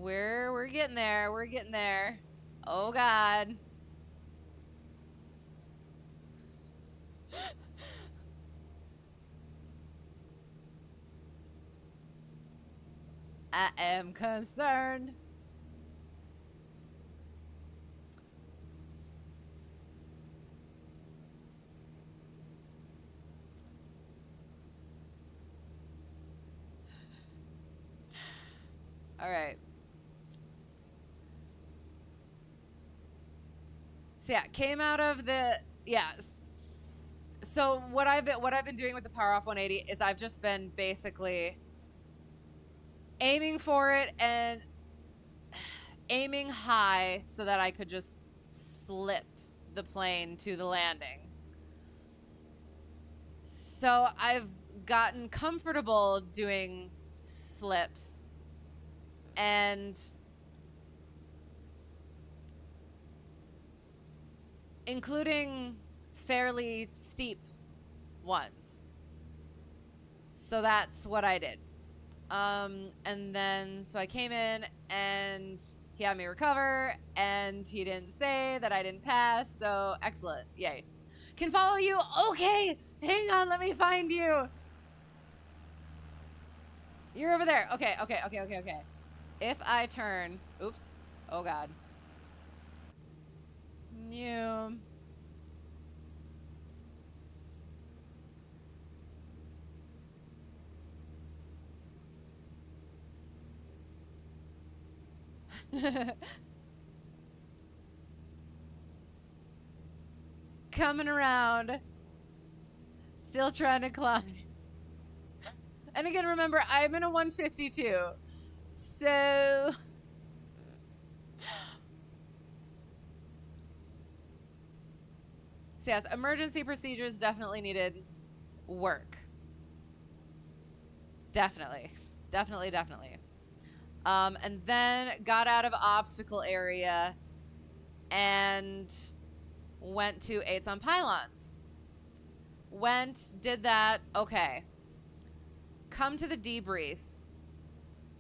We're getting there. We're getting there. Oh God. I am concerned. All right. So yeah, came out of the So what I've been doing with the Power Off 180 is I've just been basically aiming for it and aiming high so that I could just slip the plane to the landing. So I've gotten comfortable doing slips and including fairly steep ones. So that's what I did. And then so I came in and he had me recover and he didn't say that I didn't pass. So excellent. Yay. Can follow you. Okay. Hang on. Let me find you. You're over there. Okay. If I turn, oops. Oh God. New. Coming around. Still trying to climb. And again, remember, I'm in a 152. So yes, emergency procedures definitely needed work. Definitely. And then got out of obstacle area and went to 8s on pylons. Did that. Okay. Come to the debrief.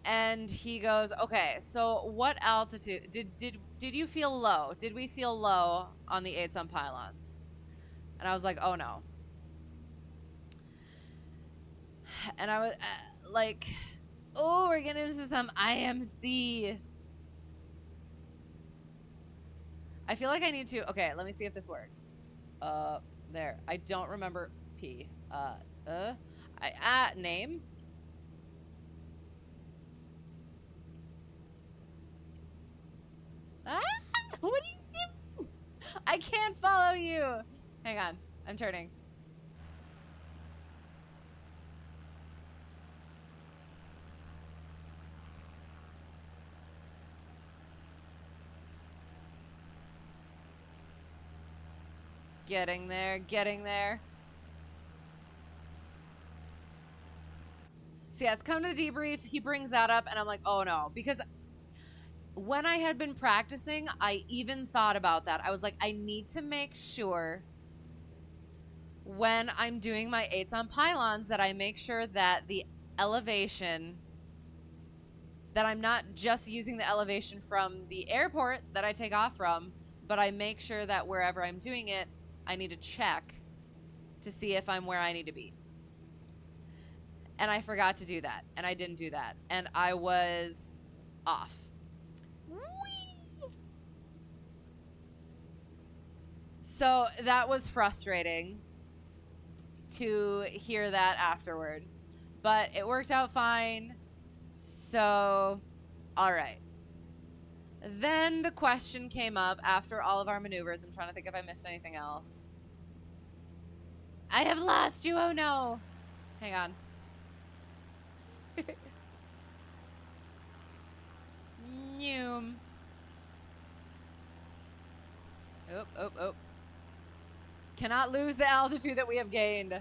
And he goes, okay, so what altitude did you feel low? Did we feel low on the 8s on pylons? And I was like, oh no. And I was like, oh, we're getting into some IMC. I feel like I need to. Okay, let me see if this works. There. I don't remember P. Name. Ah, what are you doing? I can't follow you. Hang on, I'm turning. Getting there. So yes, come to the debrief. He brings that up, and I'm like, oh no, because when I had been practicing, I even thought about that. I was like, I need to make sure when I'm doing my 8s on pylons that I make sure that the elevation, that I'm not just using the elevation from the airport that I take off from, but I make sure that wherever I'm doing it, I need to check to see if I'm where I need to be. And I forgot to do that, and I didn't do that, and I was off. Whee! So that was frustrating to hear that afterward, but it worked out fine. So, all right. Then the question came up after all of our maneuvers. I'm trying to think if I missed anything else. I have lost you. Oh no. Hang on. Noom. Oh. Cannot lose the altitude that we have gained.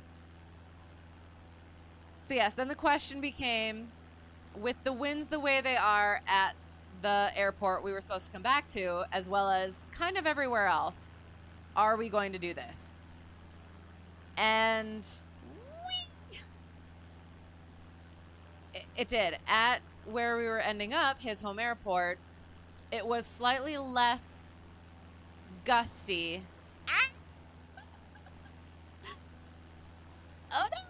So yes, then the question became, with the winds the way they are at the airport we were supposed to come back to, as well as kind of everywhere else, are we going to do this? And it did. where we were ending up, his home airport, it was slightly less gusty. Oh no!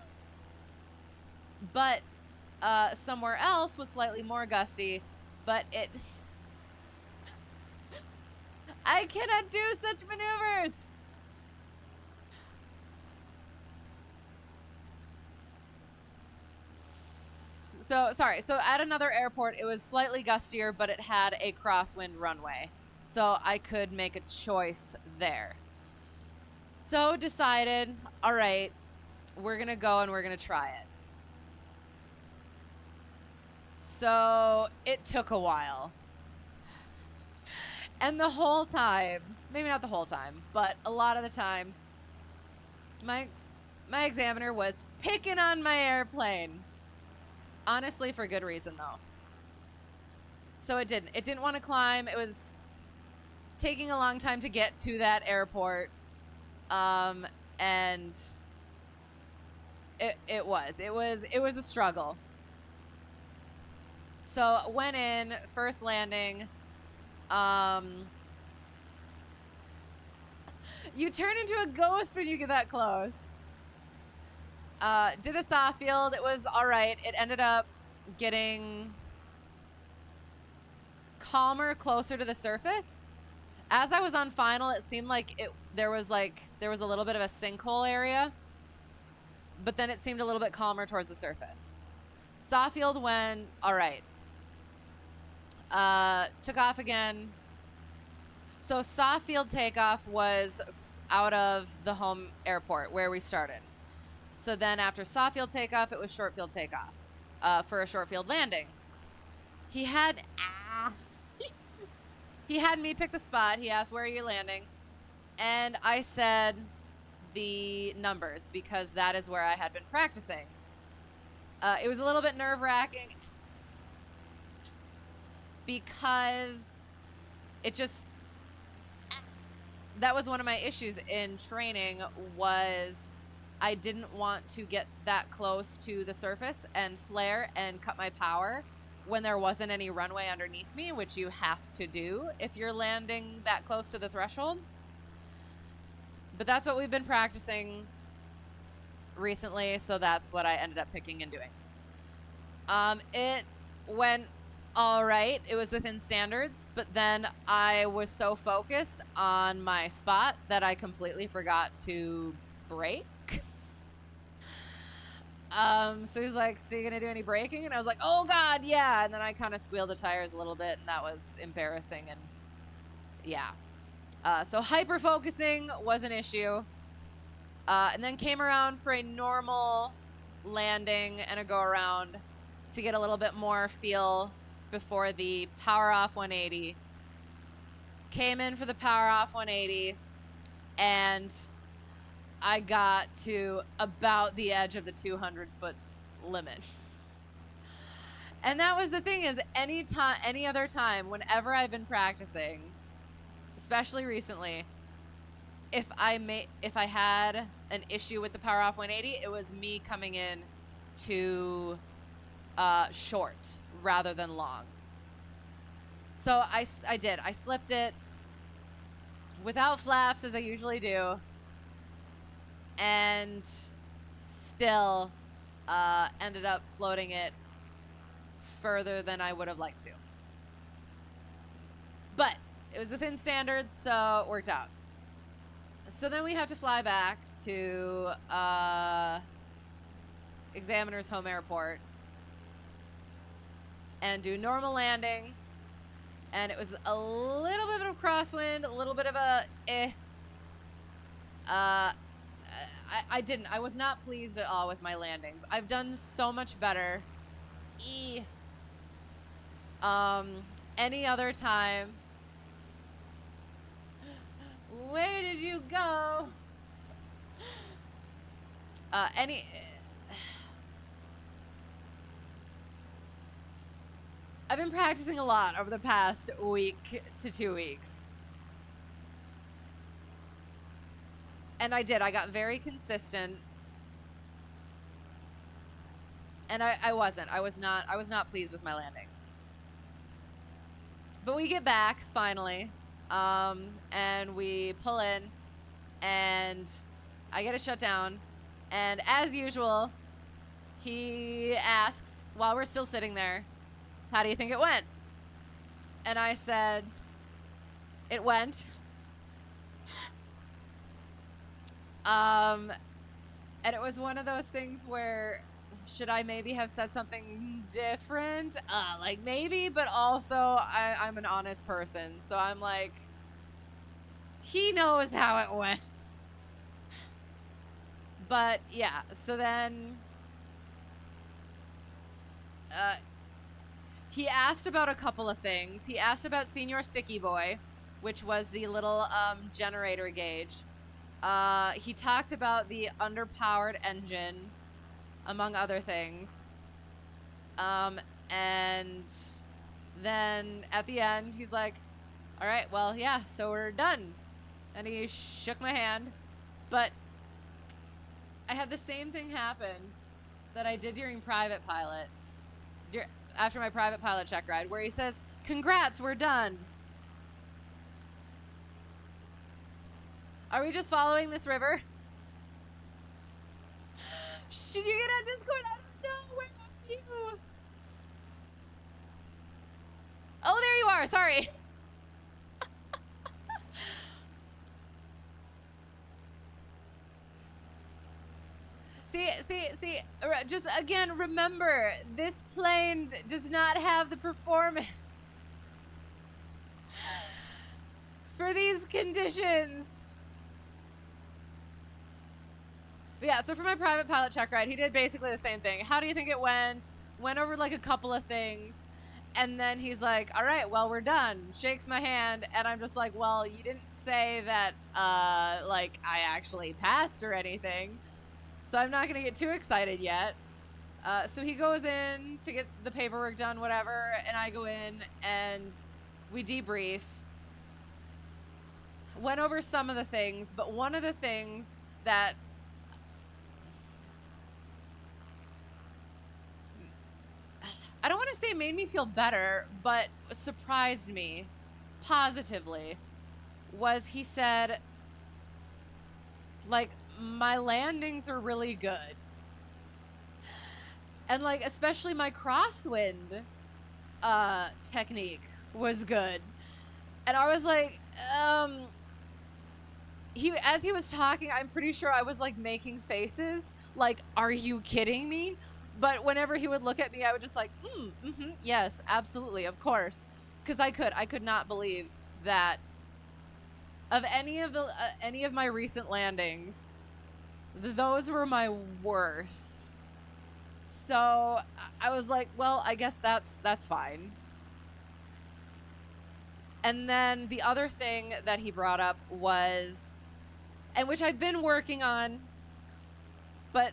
But somewhere else was slightly more gusty, but it... I cannot do such maneuvers! So, sorry. So at another airport, it was slightly gustier, but it had a crosswind runway. So I could make a choice there. So decided, all right, we're going to go and we're going to try it. So it took a while. And the whole time, maybe not the whole time, but a lot of the time, my examiner was picking on my airplane. Honestly, for good reason, though. So it didn't want to climb. It was taking a long time to get to that airport. And it was a struggle. So went in, first landing. You turn into a ghost when you get that close. Did a thaw field. It was all right. It ended up getting calmer, closer to the surface. As I was on final, it seemed like there was a little bit of a sinkhole area, but then it seemed a little bit calmer towards the surface. Thaw field went all right. Took off again. So thaw field takeoff was out of the home airport where we started. So then after thaw field takeoff, it was short field takeoff for a short field landing. He had me pick the spot. He asked, where are you landing? And I said the numbers because that is where I had been practicing. It was a little bit nerve-wracking because that was one of my issues in training was I didn't want to get that close to the surface and flare and cut my power when there wasn't any runway underneath me, which you have to do if you're landing that close to the threshold. But that's what we've been practicing recently, so that's what I ended up picking and doing. It went all right. It was within standards, but then I was so focused on my spot that I completely forgot to brake. So he's like, so you gonna do any braking? And I was like, oh God, yeah. And then I kind of squealed the tires a little bit, and that was embarrassing. And yeah. So hyper focusing was an issue. And then came around for a normal landing and a go around to get a little bit more feel before the power off 180. Came in for the power off 180, and I got to about the edge of the 200-foot limit. And that was the thing is any other time, whenever I've been practicing, especially recently, if I had an issue with the power off 180, it was me coming in to short rather than long. So I did. I slipped it without flaps as I usually do, and still ended up floating it further than I would have liked to. But it was within standards, so it worked out. So then we have to fly back to Examiner's home airport and do normal landing. And it was a little bit of a crosswind, a little bit of a I was not pleased at all with my landings. I've done so much better. Any other time. Where did you go? I've been practicing a lot over the past week to 2 weeks. And I got very consistent. And I was not pleased with my landings. But we get back finally, and we pull in, and I get it shut down, and as usual, he asks while we're still sitting there, "How do you think it went?" And I said, "It went." And it was one of those things where, should I maybe have said something different? Like maybe, but also I'm an honest person, so I'm like, he knows how it went. But yeah, so then he asked about a couple of things. He asked about Senior Sticky Boy, which was the little generator gauge. He talked about the underpowered engine, among other things. And then at the end, he's like, "All right, well, yeah, so we're done." And he shook my hand. But I had the same thing happen that I did during private pilot, after my private pilot check ride, where he says, "Congrats, we're done." Are we just following this river? Should you get on Discord? I don't know. Where are you? Oh, there you are. Sorry. See. Just again, remember, this plane does not have the performance for these conditions. But yeah, so for my private pilot check ride, he did basically the same thing. How do you think it went? Went over like a couple of things. And then he's like, "All right, well, we're done." Shakes my hand, and I'm just like, "Well, you didn't say that, like, I actually passed or anything. So I'm not gonna get too excited yet." So he goes in to get the paperwork done, whatever, and I go in and we debrief. Went over some of the things, but one of the things that I don't want to say made me feel better, but surprised me positively was he said, like, my landings are really good. And like, especially my crosswind technique was good. And I was like, as he was talking, I'm pretty sure I was like making faces like, "Are you kidding me?" But whenever he would look at me, I would just like, yes, absolutely, of course. Because I could not believe that of any of my recent landings, those were my worst. So I was like, well, I guess that's fine. And then the other thing that he brought up was, and which I've been working on, but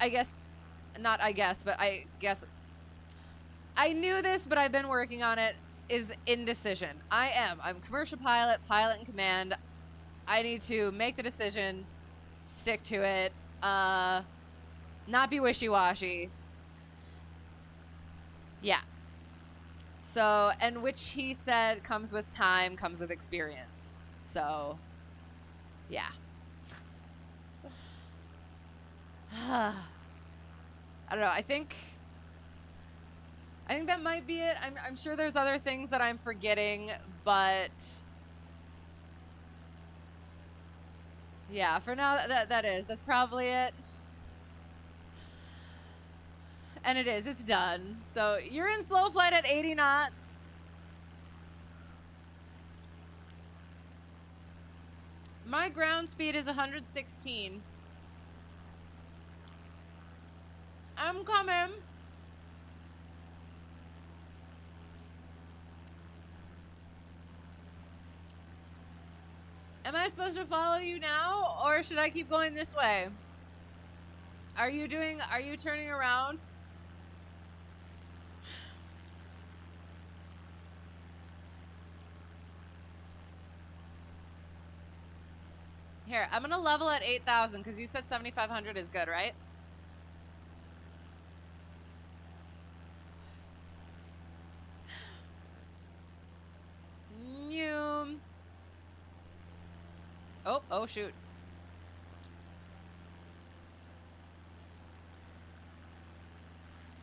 I guess I knew this, but I've been working on it, is indecision. I'm commercial pilot in command. I need to make the decision, stick to it, not be wishy-washy. Yeah. So, and which he said comes with time, comes with experience. So, yeah. I don't know. I think that might be it. I'm sure there's other things that I'm forgetting, but yeah, for now that's probably it. And it is. It's done. So you're in slow flight at 80 knots. My ground speed is 116. I'm coming. Am I supposed to follow you now, or should I keep going this way? Are you turning around? Here, I'm gonna level at 8,000 because you said 7,500 is good, right? Oh, shoot.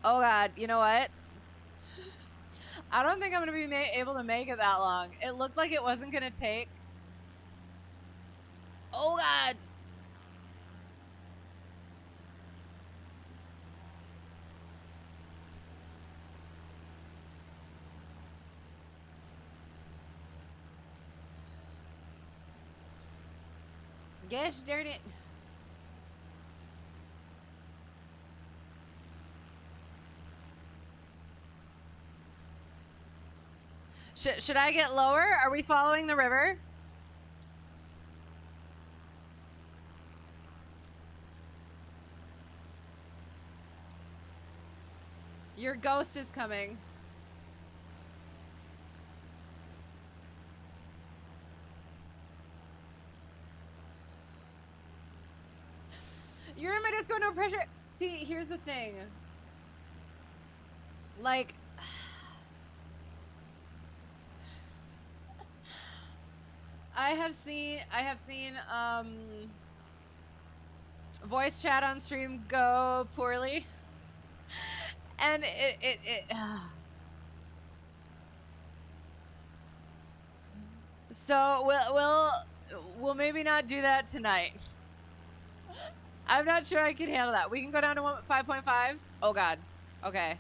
Oh, God. You know what? I don't think I'm going to be able to make it that long. It looked like it wasn't going to take. Oh, God. Gosh darn it. Should I get lower? Are we following the river? Your ghost is coming. You're in my Discord, no pressure. See, here's the thing. Like, I have seen voice chat on stream go poorly, and it so we'll maybe not do that tonight. I'm not sure I can handle that. We can go down to 5.5. Oh God. Okay.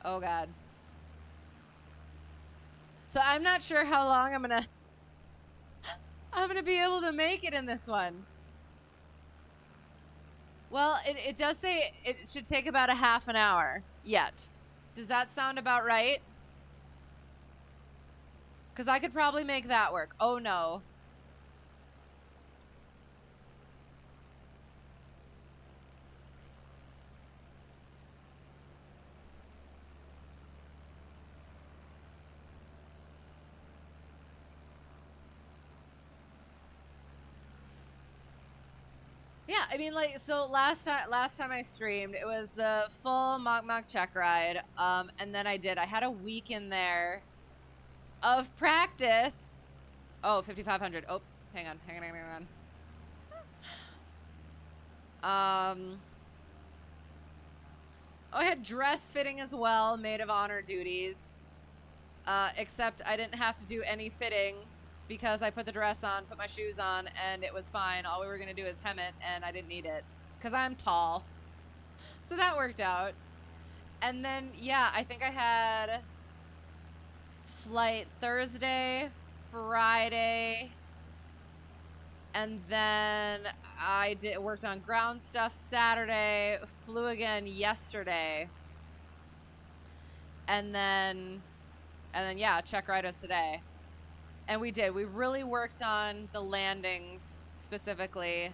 Oh God. So I'm not sure how long I'm gonna be able to make it in this one. Well, it does say it should take about a half an hour yet. Does that sound about right? Because I could probably make that work. Oh no. Yeah, I mean, like, so last time I streamed, it was the full mock Checkride, and then I had a week in there of practice. Oh, 5,500. Oops, hang on. Oh, I had dress fitting as well, maid of honor duties, except I didn't have to do any fitting because I put the dress on, put my shoes on, and it was fine. All we were going to do is hem it, and I didn't need it because I'm tall. So that worked out. And then, yeah, I think I had flight Thursday, Friday, and then I worked on ground stuff Saturday, flew again yesterday, and then yeah, Checkride was today. And we really worked on the landings specifically,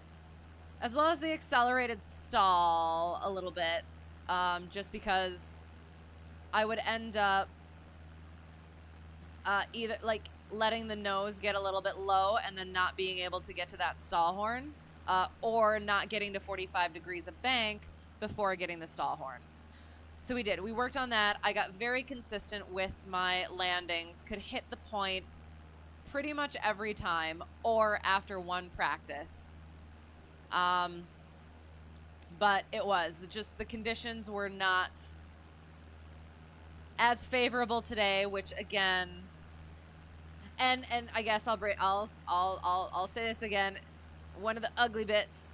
as well as the accelerated stall a little bit, just because I would end up either like letting the nose get a little bit low and then not being able to get to that stall horn, or not getting to 45 degrees of bank before getting the stall horn. So we worked on that. I got very consistent with my landings, could hit the point pretty much every time or after one practice. But it was just the conditions were not as favorable today, which again, and I guess I'll say this again. One of the ugly bits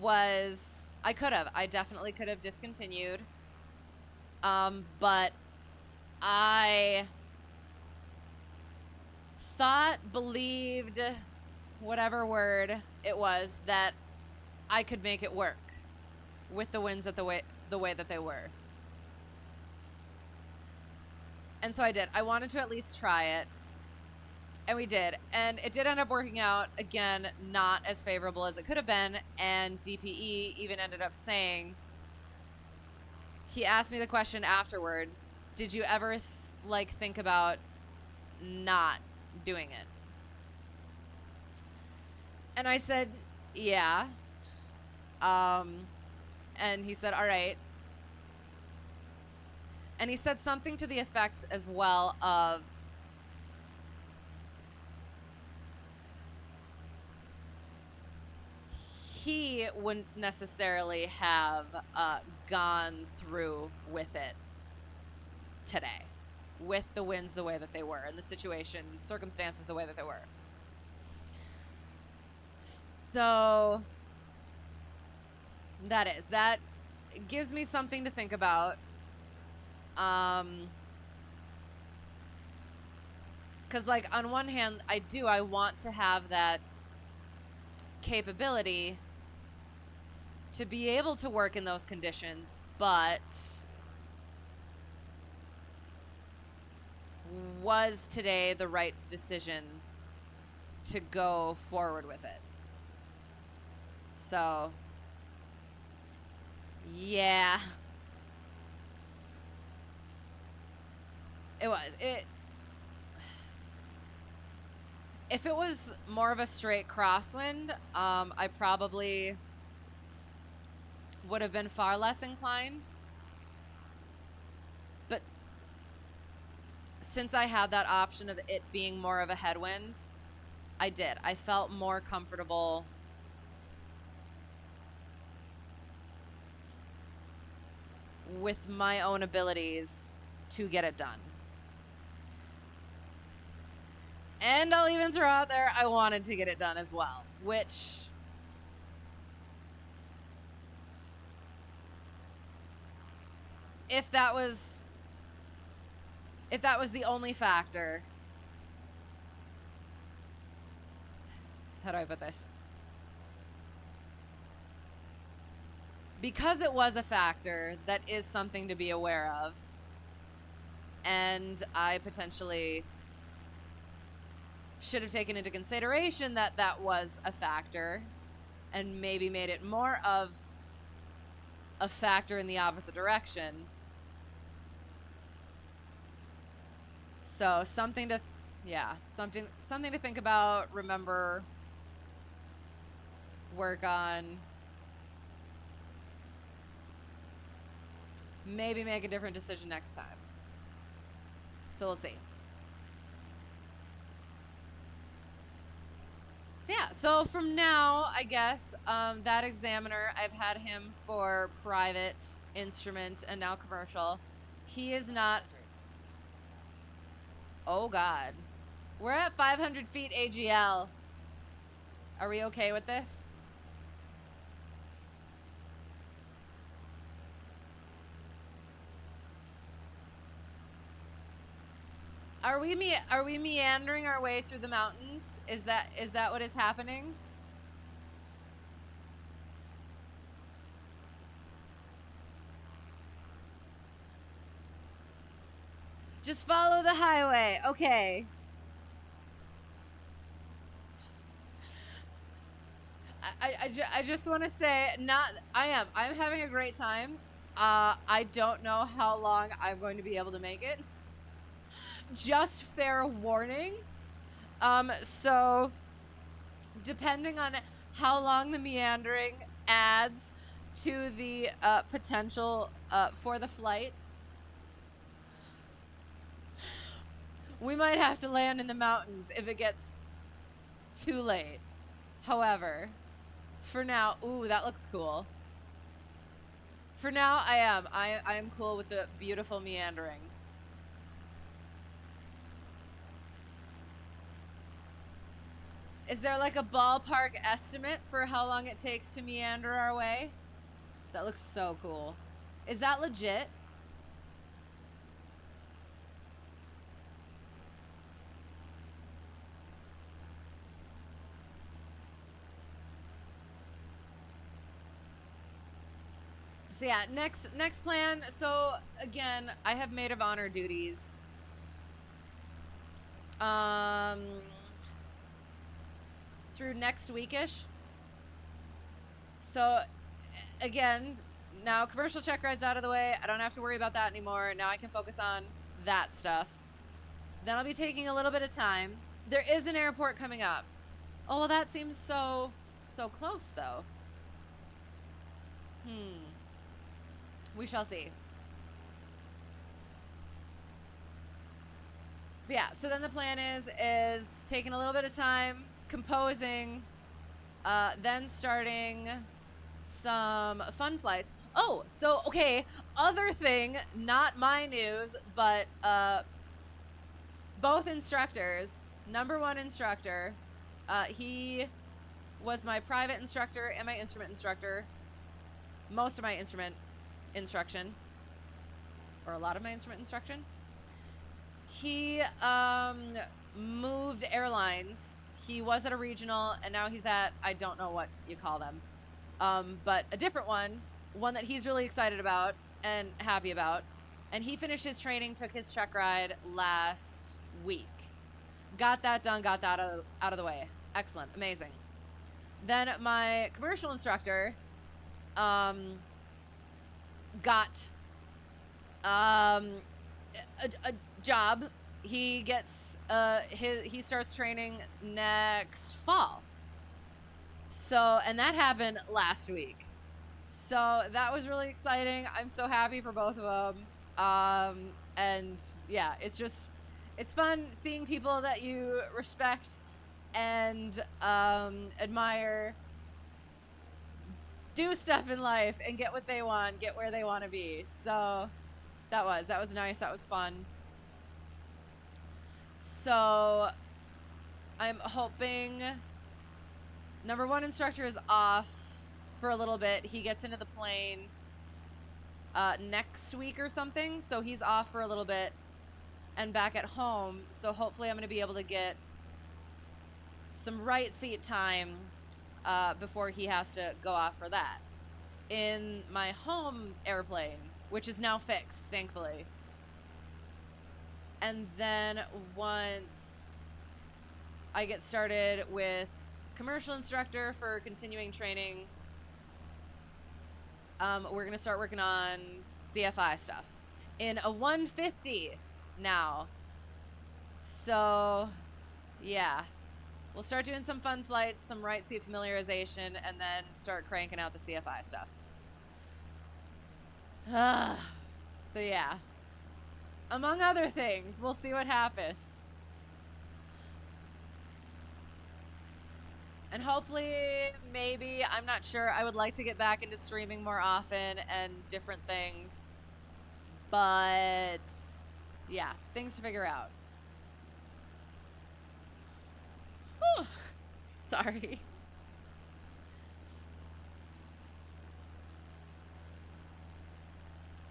was I definitely could have discontinued. But I believed, whatever word it was, that I could make it work with the winds the way that they were. And so I did. I wanted to at least try it. And we did. And it did end up working out, again, not as favorable as it could have been. And DPE even ended up saying, he asked me the question afterward, did you ever think about not doing it. And I said, yeah. And he said, all right. And he said something to the effect as well of, he wouldn't necessarily have gone through with it today, with the winds the way that they were, and the situation, circumstances the way that they were. So that gives me something to think about. Because, like, on one hand, I want to have that capability to be able to work in those conditions, but was today the right decision to go forward with it? So, yeah. It was. If it was more of a straight crosswind, I probably would have been far less inclined. But since I had that option of it being more of a headwind, I did. I felt more comfortable with my own abilities to get it done. And I'll even throw out there, I wanted to get it done as well, which if that was the only factor, how do I put this? Because it was a factor, that is something to be aware of, and I potentially should have taken into consideration that was a factor and maybe made it more of a factor in the opposite direction. So something to think about, remember, work on, maybe make a different decision next time. So we'll see. So yeah, so from now, I guess, that examiner, I've had him for private, instrument, and now commercial. He is not... Oh, God. We're at 500 feet AGL. Are we okay with this? Are we meandering our way through the mountains? Is that what is happening? Just follow the highway. Okay. I just want to say, I'm having a great time. I don't know how long I'm going to be able to make it. Just fair warning. So depending on how long the meandering adds to the potential for the flight, we might have to land in the mountains if it gets too late. However, for now, ooh, that looks cool. For now, I am cool with the beautiful meandering. Is there like a ballpark estimate for how long it takes to meander our way? That looks so cool. Is that legit? So yeah, next plan. So again, I have maid of honor duties. Through next weekish. So again, now commercial check ride's out of the way. I don't have to worry about that anymore. Now I can focus on that stuff. Then I'll be taking a little bit of time. There is an airport coming up. Oh, well, that seems so close, though. We shall see. But yeah, so then the plan is taking a little bit of time, composing, then starting some fun flights. Oh, so, okay, other thing, not my news, but both instructors, number one instructor, he was my private instructor and my instrument instructor. Most of my instrument instruction, or a lot of my instrument instruction. He moved airlines. He was at a regional, and now he's at, I don't know what you call them, but a different one that he's really excited about and happy about. And he finished his training, took his check ride last week. Got that done, got that out of the way. Excellent, amazing. Then my commercial instructor got a job. He gets he starts training next fall. So, and that happened last week. So that was really exciting. I'm so happy for both of them. And yeah, it's fun seeing people that you respect and admire do stuff in life and get what they want, get where they want to be. So that was nice. That was fun. So I'm hoping number one instructor is off for a little bit. He gets into the plane next week or something. So he's off for a little bit and back at home. So hopefully I'm going to be able to get some right seat time before he has to go off for that. In my home airplane, which is now fixed, thankfully. And then once I get started with commercial instructor for continuing training, we're going to start working on CFI stuff in a 150 now. So, yeah. We'll start doing some fun flights, some right seat familiarization, and then start cranking out the CFI stuff. So yeah. Among other things, we'll see what happens. And hopefully, maybe, I'm not sure, I would like to get back into streaming more often and different things. But, yeah, things to figure out. Whew. Sorry.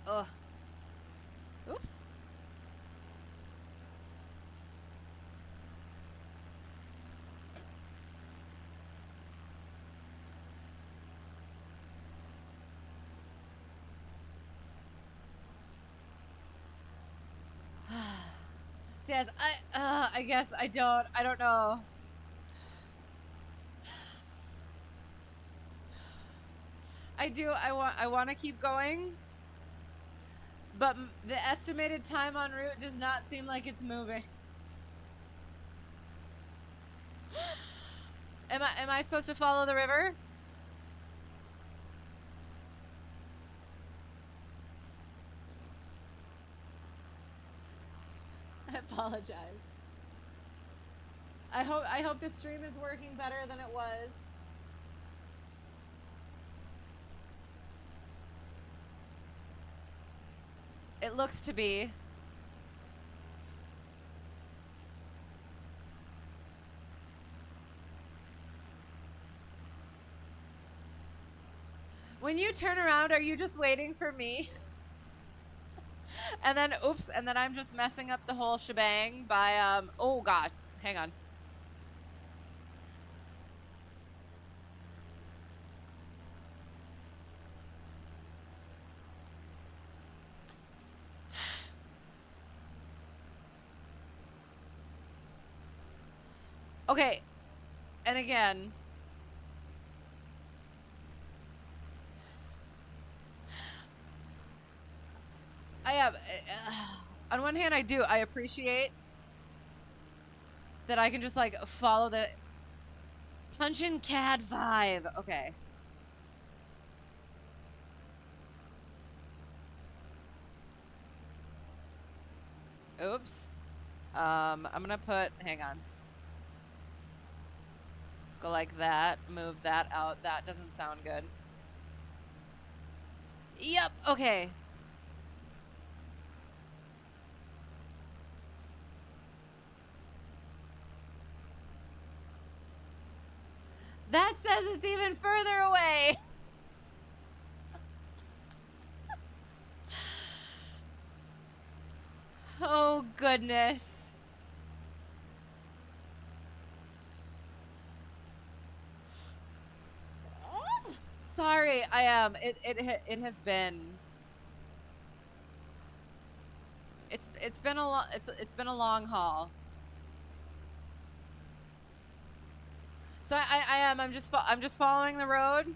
Ugh. Oops. So yes, I guess I don't know. I want to keep going, but the estimated time en route does not seem like it's moving. Am I supposed to follow the river? I apologize. I hope the stream is working better than it was. It looks to be. When you turn around, are you just waiting for me? And then, oops, and then I'm just messing up the whole shebang by, oh God, hang on. Okay, and again, I have, on one hand I appreciate that I can just like follow the Punchin' Cad 5. Okay. Oops. I'm gonna put, hang on. Go like that, move that out. That doesn't sound good. Yep, okay. That says it's even further away. Oh, goodness. Sorry, I am. It has been. It's been a long it's been a long haul. So I am. I'm just following the road.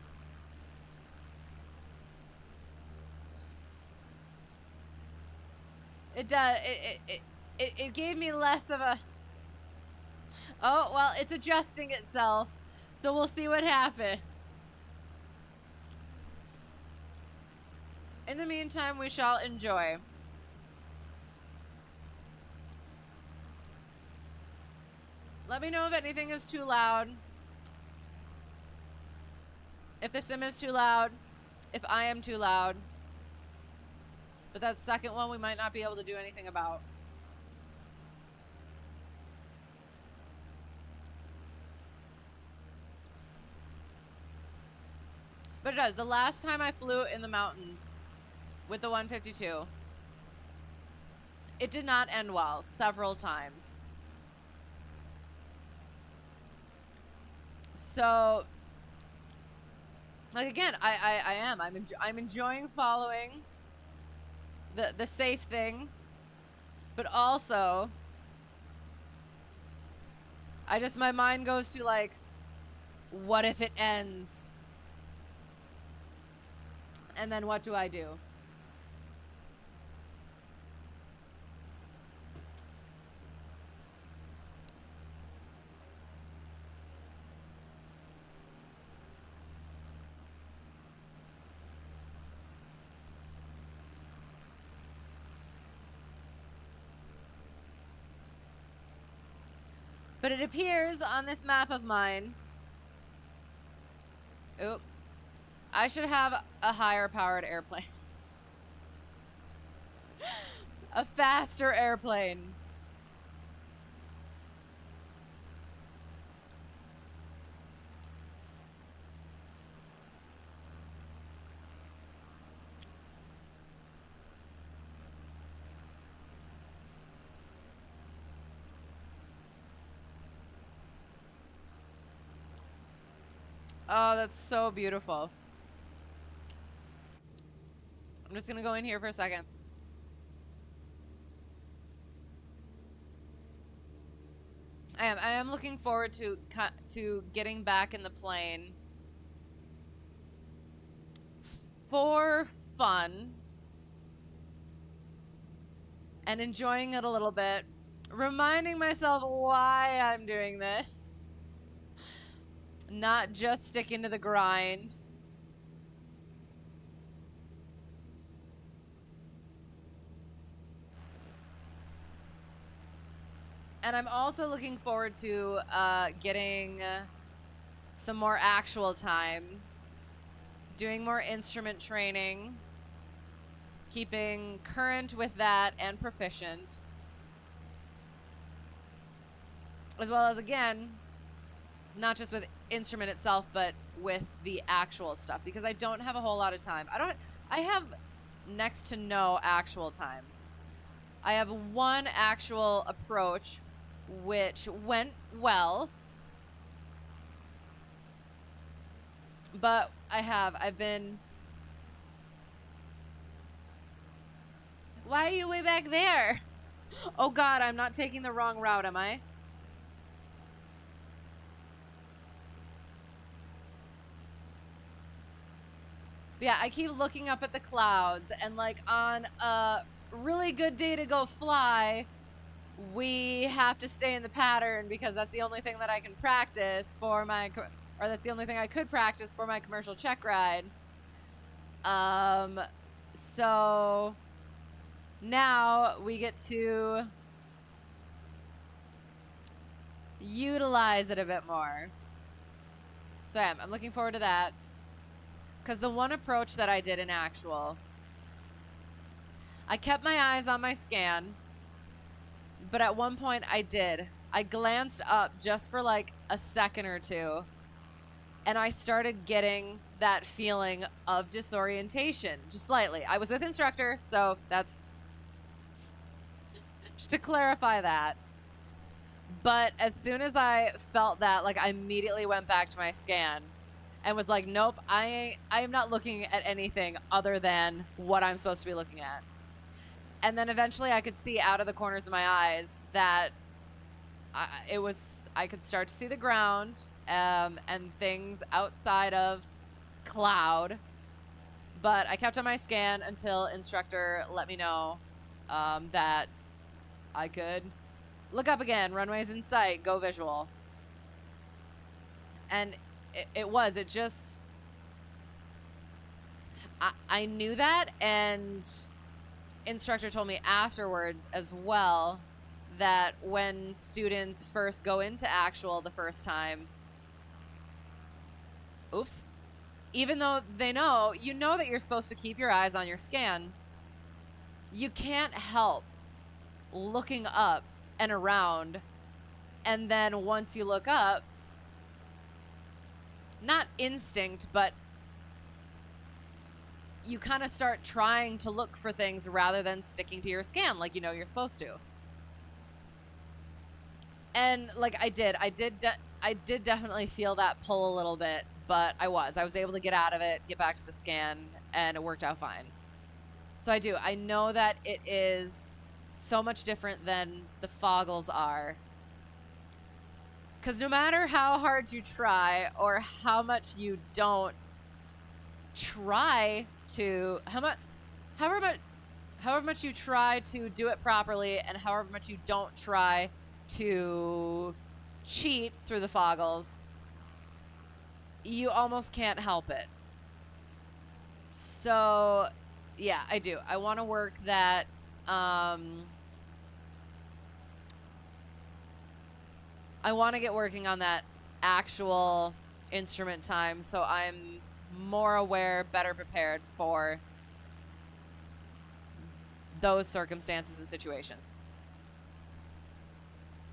It does. It gave me less of a. Oh well, it's adjusting itself, so we'll see what happens. In the meantime, we shall enjoy. Let me know if anything is too loud. If the sim is too loud. If I am too loud. But that second one we might not be able to do anything about. But it does. The last time I flew in the mountains with the 152, it did not end well several times. So, like again, I am. I'm enjoying following the safe thing, but also my mind goes to like, what if it ends? And then what do I do? But it appears on this map of mine. Oop. I should have a higher powered airplane. A faster airplane. Oh, that's so beautiful. I'm just gonna go in here for a second. I am looking forward to getting back in the plane for fun and enjoying it a little bit, reminding myself why I'm doing this, not just sticking to the grind. And I'm also looking forward to getting some more actual time, doing more instrument training, keeping current with that and proficient, as well as, again, not just with instrument itself, but with the actual stuff, because I don't have a whole lot of time. I have next to no actual time. I have one actual approach, which went well, but I've been. Why are you way back there? Oh God, I'm not taking the wrong route, am I? But yeah, I keep looking up at the clouds, and like on a really good day to go fly, we have to stay in the pattern because that's the only thing that I can practice for my, or that's the only thing I could practice for my commercial check ride. So now we get to utilize it a bit more. So I'm looking forward to that. Because the one approach that I did in actual, I kept my eyes on my scan, but at one point I glanced up just for like a second or two, and I started getting that feeling of disorientation, just slightly. I was with instructor, so that's just to clarify that. But as soon as I felt that, like, I immediately went back to my scan and was like, nope, I am not looking at anything other than what I'm supposed to be looking at. And then eventually I could see out of the corners of my eyes that I could start to see the ground and things outside of cloud. But I kept on my scan until instructor let me know that I could look up again, runways in sight, go visual. And it just, I knew that, and instructor told me afterward as well that when students first go into actual the first time, even though they know, you know that you're supposed to keep your eyes on your scan, you can't help looking up and around. And then once you look up, not instinct, but you kind of start trying to look for things rather than sticking to your scan like you know you're supposed to. And like I did definitely feel that pull a little bit, but I was able to get out of it, get back to the scan, and it worked out fine. So I know that it is so much different than the foggles are. Because no matter how hard you try or how much you don't try to, however much you try to do it properly and however much you don't try to cheat through the foggles, you almost can't help it. So yeah, I do. I want to work that I want to get working on that actual instrument time so I'm more aware, better prepared for those circumstances and situations.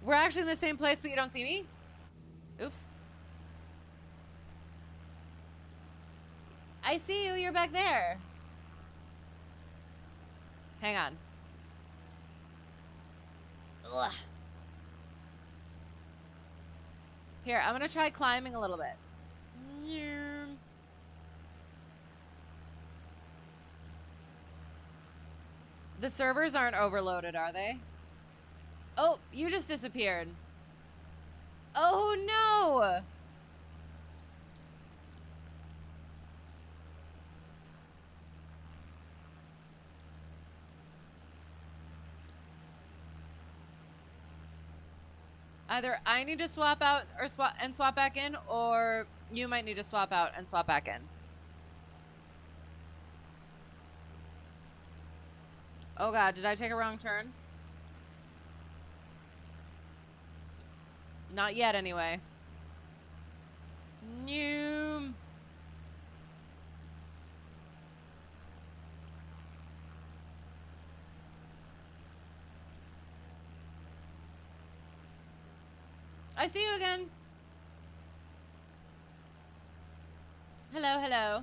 We're actually in the same place, but you don't see me? Oops. I see you. You're back there. Hang on. Ugh. Here, I'm going to try climbing a little bit. The servers aren't overloaded, are they? Oh, you just disappeared. Oh, no! Either I need to swap out or swap back in, or you might need to swap out and swap back in. Oh god, did I take a wrong turn? Not yet, anyway. Noom. I see you again. Hello, hello.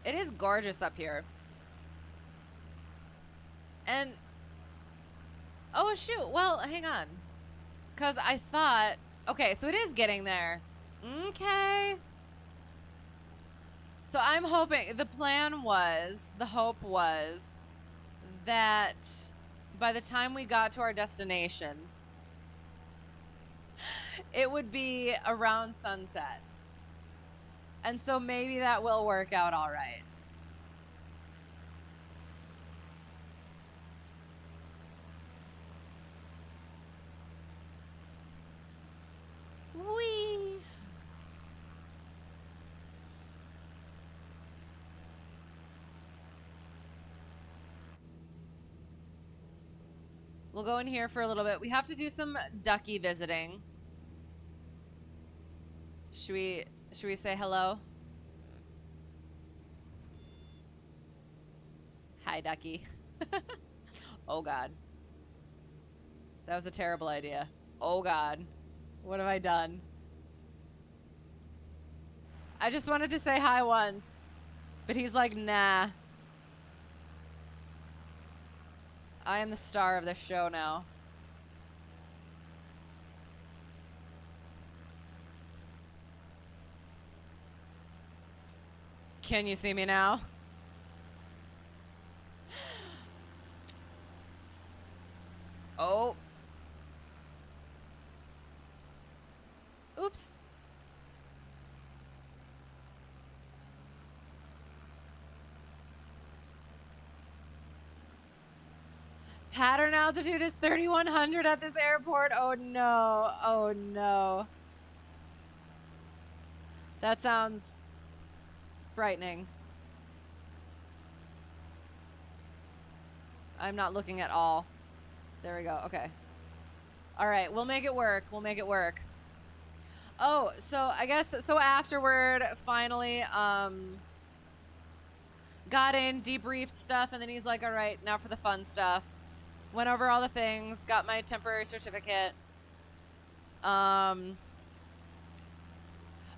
It is gorgeous up here. And, oh shoot, well, hang on. Because I thought, okay, so it is getting there. Okay. So I'm hoping, the hope was that by the time we got to our destination, it would be around sunset. And so maybe that will work out all right. Whee! We'll go in here for a little bit. We have to do some ducky visiting. Should we say hello? Hi, ducky. Oh God. That was a terrible idea. Oh God. What have I done? I just wanted to say hi once, but he's like, nah. I am the star of this show now. Can you see me now? Oh. Oops. Pattern altitude is 3,100 at this airport. Oh no. Oh no. That sounds frightening. I'm not looking at all. There we go. Okay. All right. We'll make it work. We'll make it work. Oh, so I guess, so afterward, finally, got in, debriefed stuff, and then he's like, all right, now for the fun stuff. Went over all the things, got my temporary certificate. Oh,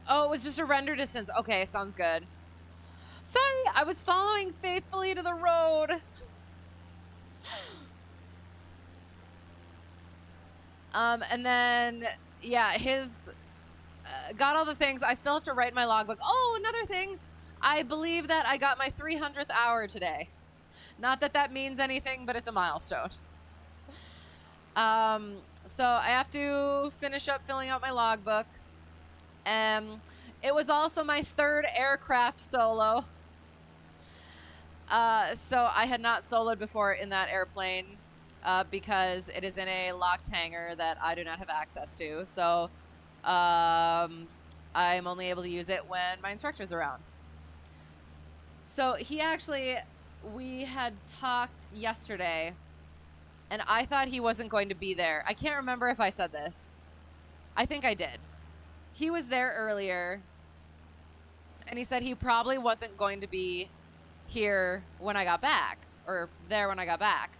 it was just a render distance. Okay, sounds good. Sorry, I was following faithfully to the road. And then, yeah, got all the things. I still have to write my logbook. Oh, another thing. I believe that I got my 300th hour today. Not that that means anything, but it's a milestone. So I have to finish up filling out my logbook. It was also my third aircraft solo. So I had not soloed before in that airplane because it is in a locked hangar that I do not have access to. So I'm only able to use it when my instructor's around. So we had talked yesterday, and I thought he wasn't going to be there. I can't remember if I said this. I think I did. He was there earlier, and he said he probably wasn't going to be here when I got back, or there when I got back.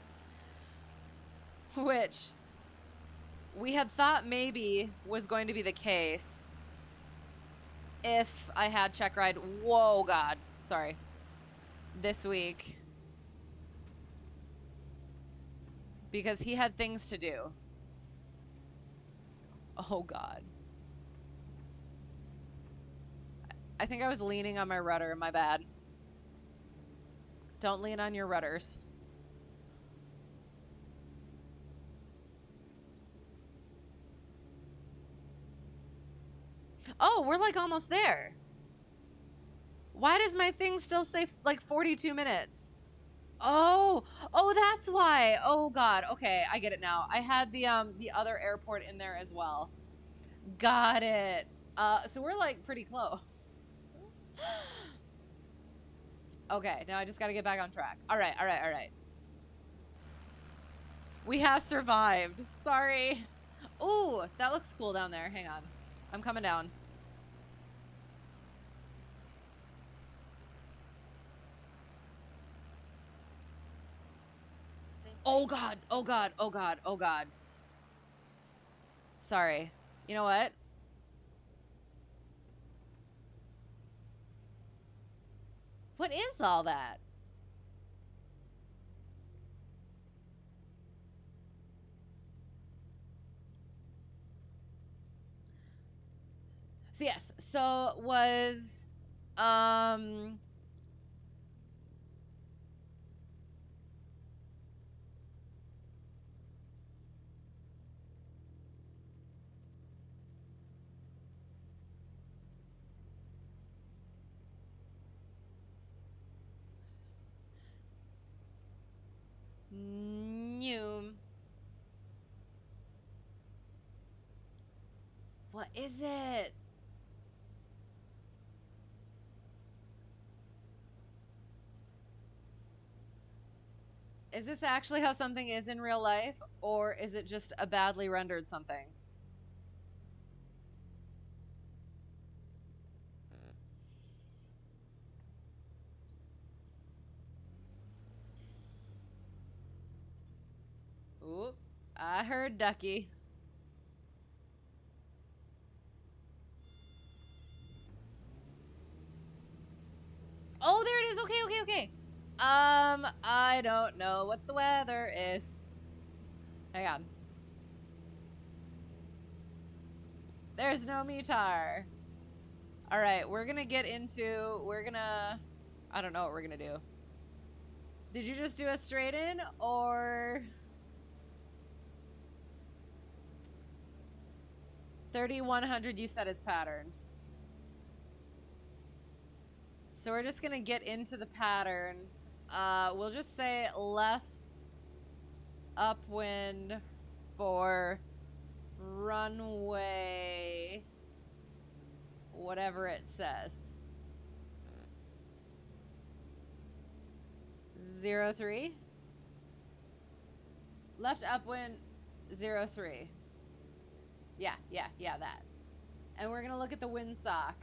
Which we had thought maybe was going to be the case if I had Checkride. Whoa, God. Sorry. This week. Because he had things to do. Oh, God. I think I was leaning on my rudder. My bad. Don't lean on your rudders. Oh, we're like almost there. Why does my thing still say like 42 minutes? Oh, that's why. Oh God. Okay, I get it now. I had the other airport in there as well. Got it. So we're like pretty close. Okay, now I just got to get back on track. All right. We have survived. Sorry. Ooh, that looks cool down there. Hang on. I'm coming down. Oh God. Sorry. You know what? What is all that? So yes, so was um new. What is it? Is this actually how something is in real life, or is it just a badly rendered something? Ooh, I heard Ducky. Oh, there it is. Okay, okay, okay. I don't know what the weather is. Hang on. There's no metar. All right, we're gonna get into. I don't know what we're gonna do. Did you just do a straight in or 3100? You said is pattern. So we're just gonna get into the pattern. We'll just say left upwind for runway, whatever it says. 03. Left upwind 03. Yeah, that. And we're gonna look at the windsock.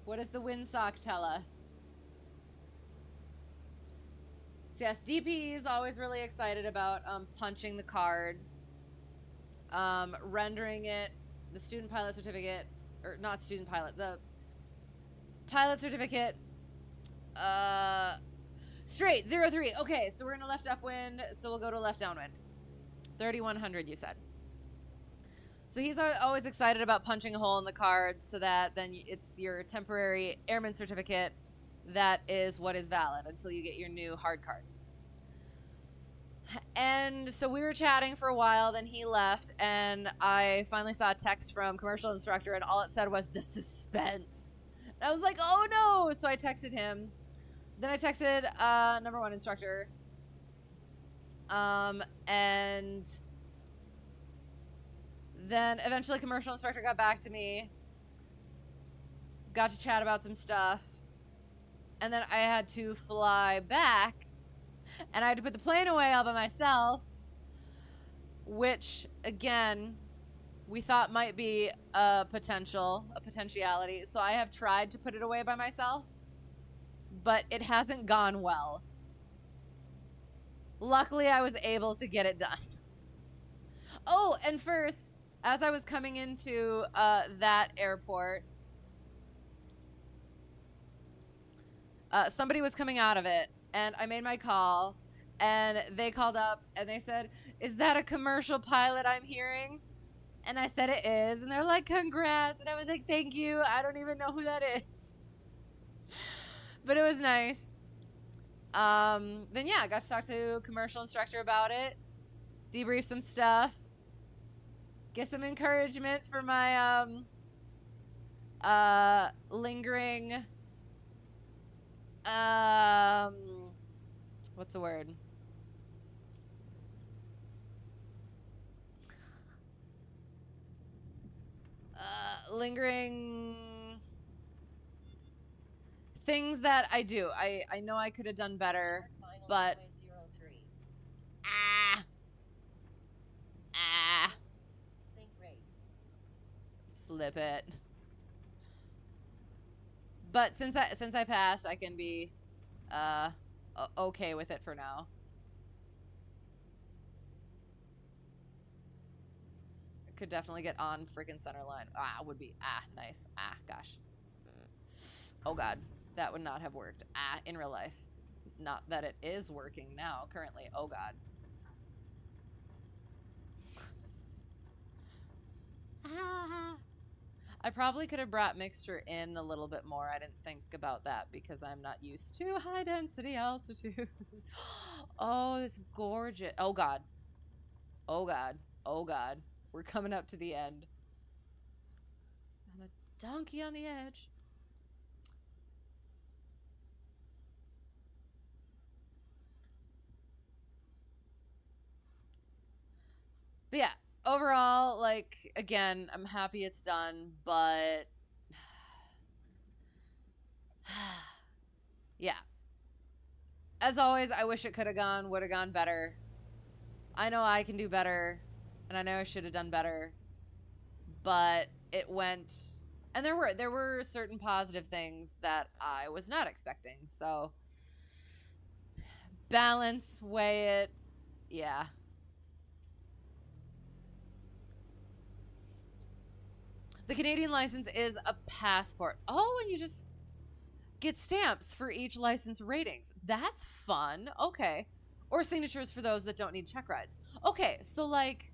What does the windsock tell us? So yes, DP is always really excited about punching the card, rendering it, the student pilot certificate, or not student pilot, the pilot certificate, straight 03. Okay, so we're gonna left upwind, so we'll go to left downwind. 3100, you said. So he's always excited about punching a hole in the card so that then it's your temporary airman certificate that is what is valid until you get your new hard card. And so we were chatting for a while, then he left, and I finally saw a text from commercial instructor, and all it said was the suspense. And I was like, oh no! So I texted him. Then I texted number one instructor. And then eventually commercial instructor got back to me. Got to chat about some stuff. And then I had to fly back. And I had to put the plane away all by myself. Which, again, we thought might be a potentiality. So I have tried to put it away by myself. But it hasn't gone well. Luckily, I was able to get it done. Oh, and first, as I was coming into that airport, somebody was coming out of it, and I made my call, and they called up, and they said, is that a commercial pilot I'm hearing? And I said it is, and they're like, congrats, and I was like, thank you, I don't even know who that is. But it was nice. Then yeah, I got to talk to a commercial instructor about it, debrief some stuff, get some encouragement for my lingering what's the word? Lingering things that I do. I know I could have done better, but slip it. But since I passed, I can be okay with it for now. Could definitely get on freaking center line. Would be nice. Gosh. Oh god. That would not have worked in real life. Not that it is working now, currently. Oh, God. I probably could have brought mixture in a little bit more. I didn't think about that because I'm not used to high density altitude. Oh, it's gorgeous. Oh, God. Oh, God. Oh, God. We're coming up to the end. I'm a donkey on the edge. But yeah, overall, like, again, I'm happy it's done, but yeah. As always, I wish it would have gone better. I know I can do better, and I know I should have done better, but it went, and there were certain positive things that I was not expecting. So balance, weigh it, yeah. The Canadian license is a passport. Oh, and you just get stamps for each license ratings. That's fun. Okay. Or signatures for those that don't need check rides. Okay, so like,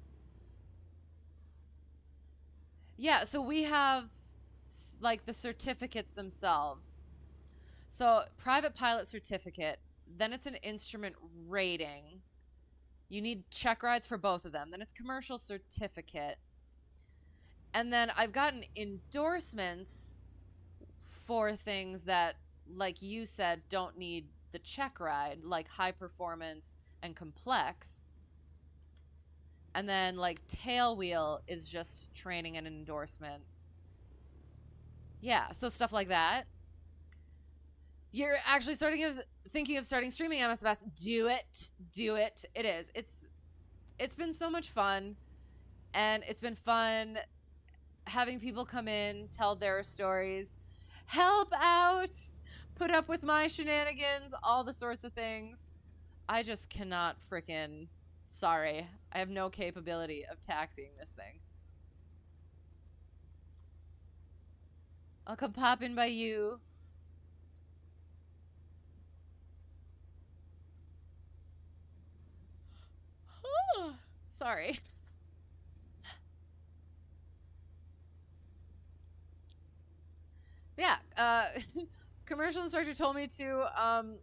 yeah, so we have like the certificates themselves. So, private pilot certificate, then it's an instrument rating. You need check rides for both of them. Then it's commercial certificate. And then I've gotten endorsements for things that, like you said, don't need the check ride, like high performance and complex. And then like tailwheel is just training and endorsement. Yeah, so stuff like that. You're actually thinking of starting streaming MSFS. Do it. Do it. It is. It's been so much fun, and it's been fun having people come in, tell their stories, help out, put up with my shenanigans, all the sorts of things. I just cannot frickin' sorry. I have no capability of taxiing this thing. I'll come pop in by you. Sorry. Yeah, commercial instructor told me to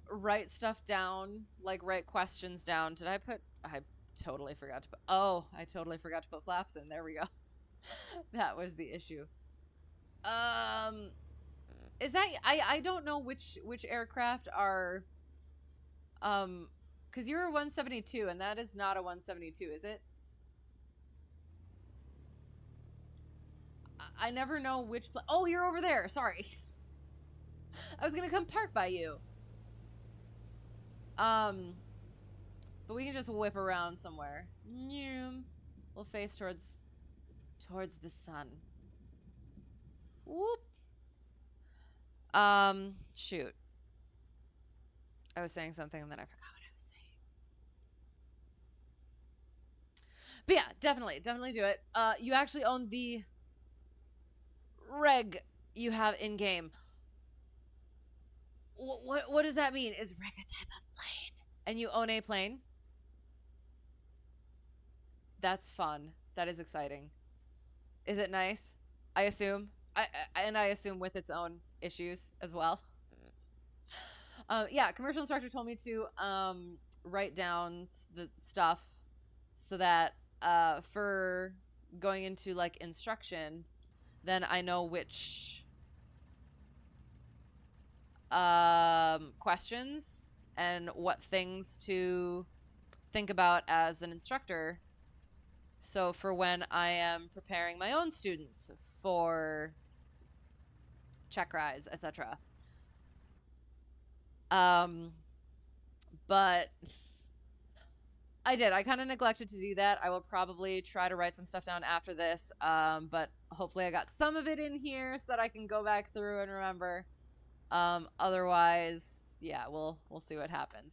write stuff down, like write questions down. I totally forgot to put I totally forgot to put flaps in. There we go. That was the issue. Um is that I don't know which aircraft are cuz you're a 172 and that is not a 172, is it? I never know which oh, you're over there. Sorry. I was going to come park by you. But we can just whip around somewhere. We'll face towards the sun. Whoop. Shoot. I was saying something and then I forgot what I was saying. But yeah, definitely do it. You actually own the reg you have in game. What does that mean? Is reg a type of plane? And you own a plane? That's fun. That is exciting. Is it nice? I assume. I assume with its own issues as well. Yeah, commercial instructor told me to write down the stuff so that for going into like instruction, then I know which questions and what things to think about as an instructor. So for when I am preparing my own students for check rides, etc. But I did. I kind of neglected to do that. I will probably try to write some stuff down after this. But hopefully I got some of it in here so that I can go back through and remember. Otherwise, yeah, we'll see what happens.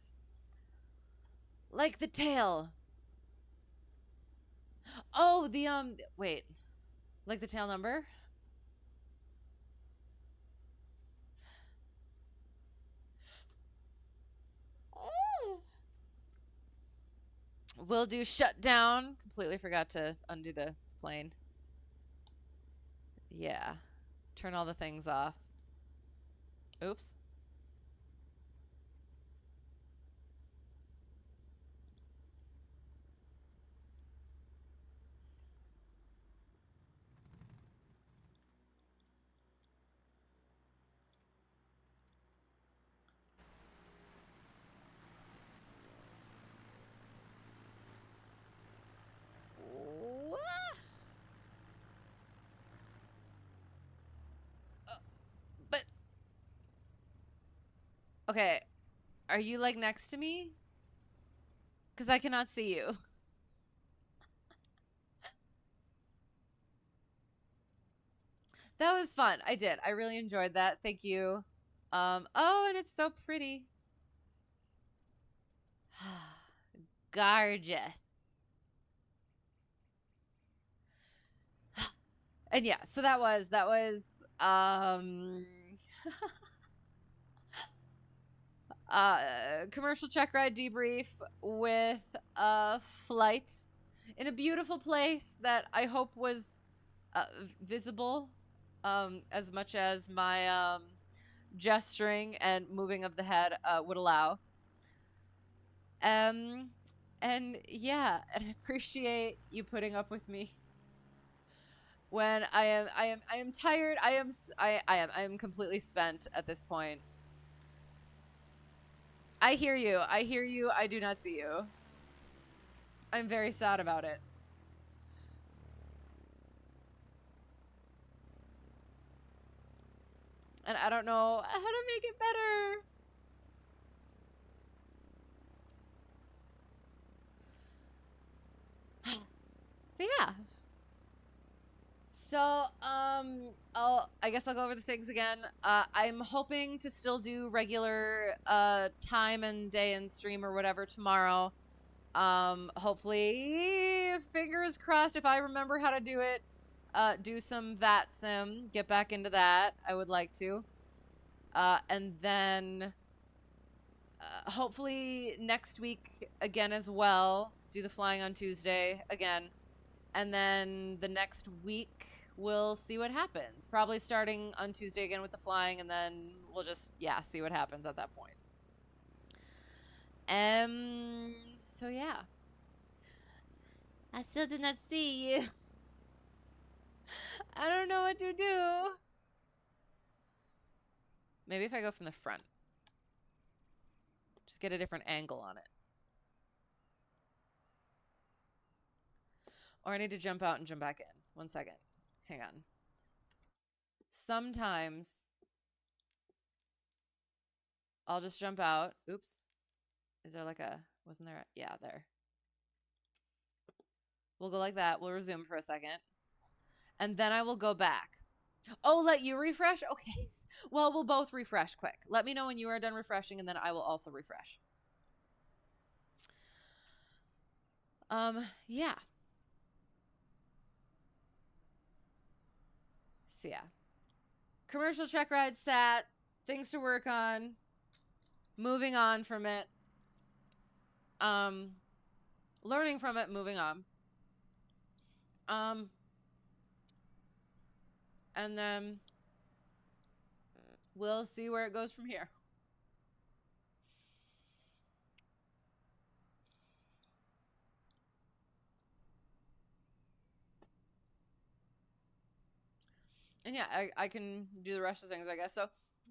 Like the tail. Oh, the wait. Like the tail number? We'll do shutdown. Completely forgot to undo the plane. Yeah. Turn all the things off. Oops. But okay, are you like next to me? Because I cannot see you. That was fun. I did. I really enjoyed that. Thank you. Oh, and it's so pretty. Gorgeous. And yeah, so that was commercial check ride debrief with a flight in a beautiful place that I hope was visible as much as my gesturing and moving of the head would allow. And yeah, and I appreciate you putting up with me when I am tired. I am completely spent at this point. I hear you. I hear you. I do not see you. I'm very sad about it. And I don't know how to make it better. But yeah. So, I guess I'll go over the things again. I'm hoping to still do regular time and day and stream or whatever tomorrow. Hopefully, fingers crossed, if I remember how to do it, do some VAT sim, get back into that. I would like to. And then hopefully next week again as well, do the flying on Tuesday again. And then the next week we'll see what happens. Probably starting on Tuesday again with the flying, and then we'll just see what happens at that point. So yeah. I still did not see you. I don't know what to do. Maybe if I go from the front. Just get a different angle on it. Or I need to jump out and jump back in. 1 second. Hang on. Sometimes I'll just jump out. Oops. Is there like a... Wasn't there... Yeah, there. We'll go like that. We'll resume for a second. And then I will go back. Oh, let you refresh? Okay. Well, we'll both refresh quick. Let me know when you are done refreshing, and then I will also refresh. Yeah. So, yeah. Commercial check ride sat. Things to work on. Moving on from it. Learning from it, moving on. And then we'll see where it goes from here. And yeah, I can do the rest of the things, I guess. So,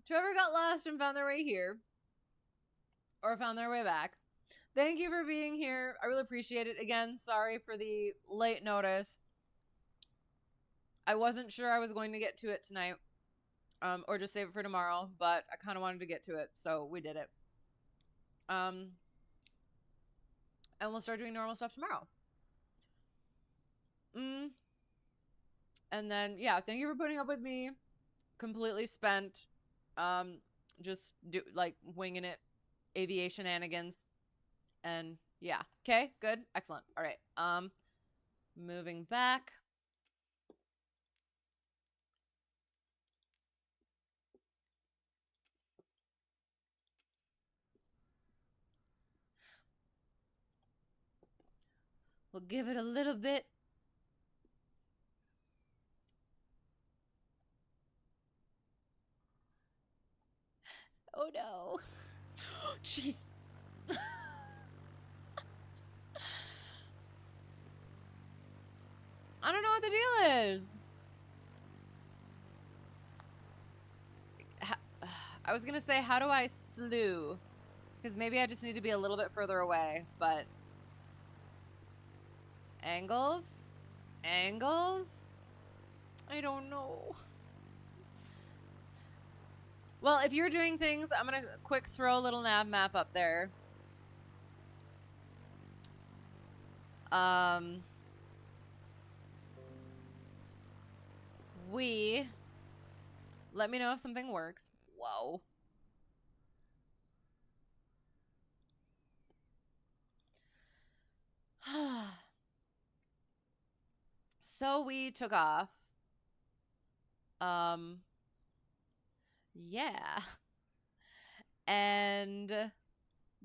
whoever got lost and found their way here, or found their way back, thank you for being here. I really appreciate it. Again, sorry for the late notice. I wasn't sure I was going to get to it tonight, or just save it for tomorrow, but I kind of wanted to get to it, so we did it. And we'll start doing normal stuff tomorrow. And then, yeah, thank you for putting up with me. Completely spent. Just winging it, aviation shenanigans. And yeah. Okay, good. Excellent. All right. Moving back. We'll give it a little bit. Oh no. Jeez. I don't know what the deal is. I was gonna say, how do I slew? Because maybe I just need to be a little bit further away, but... Angles? Angles? I don't know. Well, if you're doing things, I'm gonna quick throw a LittleNavMap up there. Let me know if something works. Whoa. So we took off. Yeah. And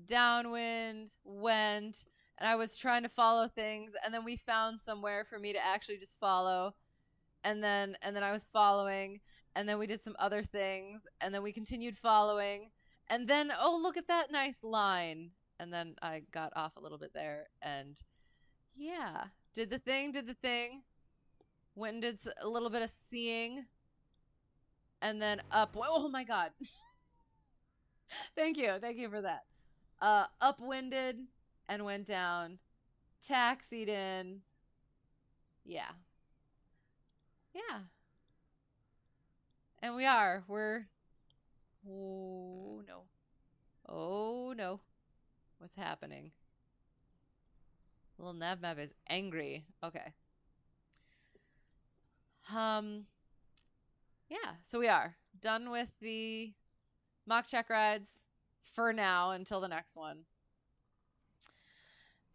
downwind went, and I was trying to follow things, and then we found somewhere for me to actually just follow. And then I was following, and then we did some other things, and then we continued following, and then oh, look at that nice line. And then I got off a little bit there, and yeah, did the thing. Went and did a little bit of seeing, and then up. Oh my god. Thank you for that. Upwinded and went down, taxied in. Yeah. And we're oh no. Oh no. What's happening? LittleNavMap is angry. Okay. Yeah, so we are done with the mock check rides for now until the next one.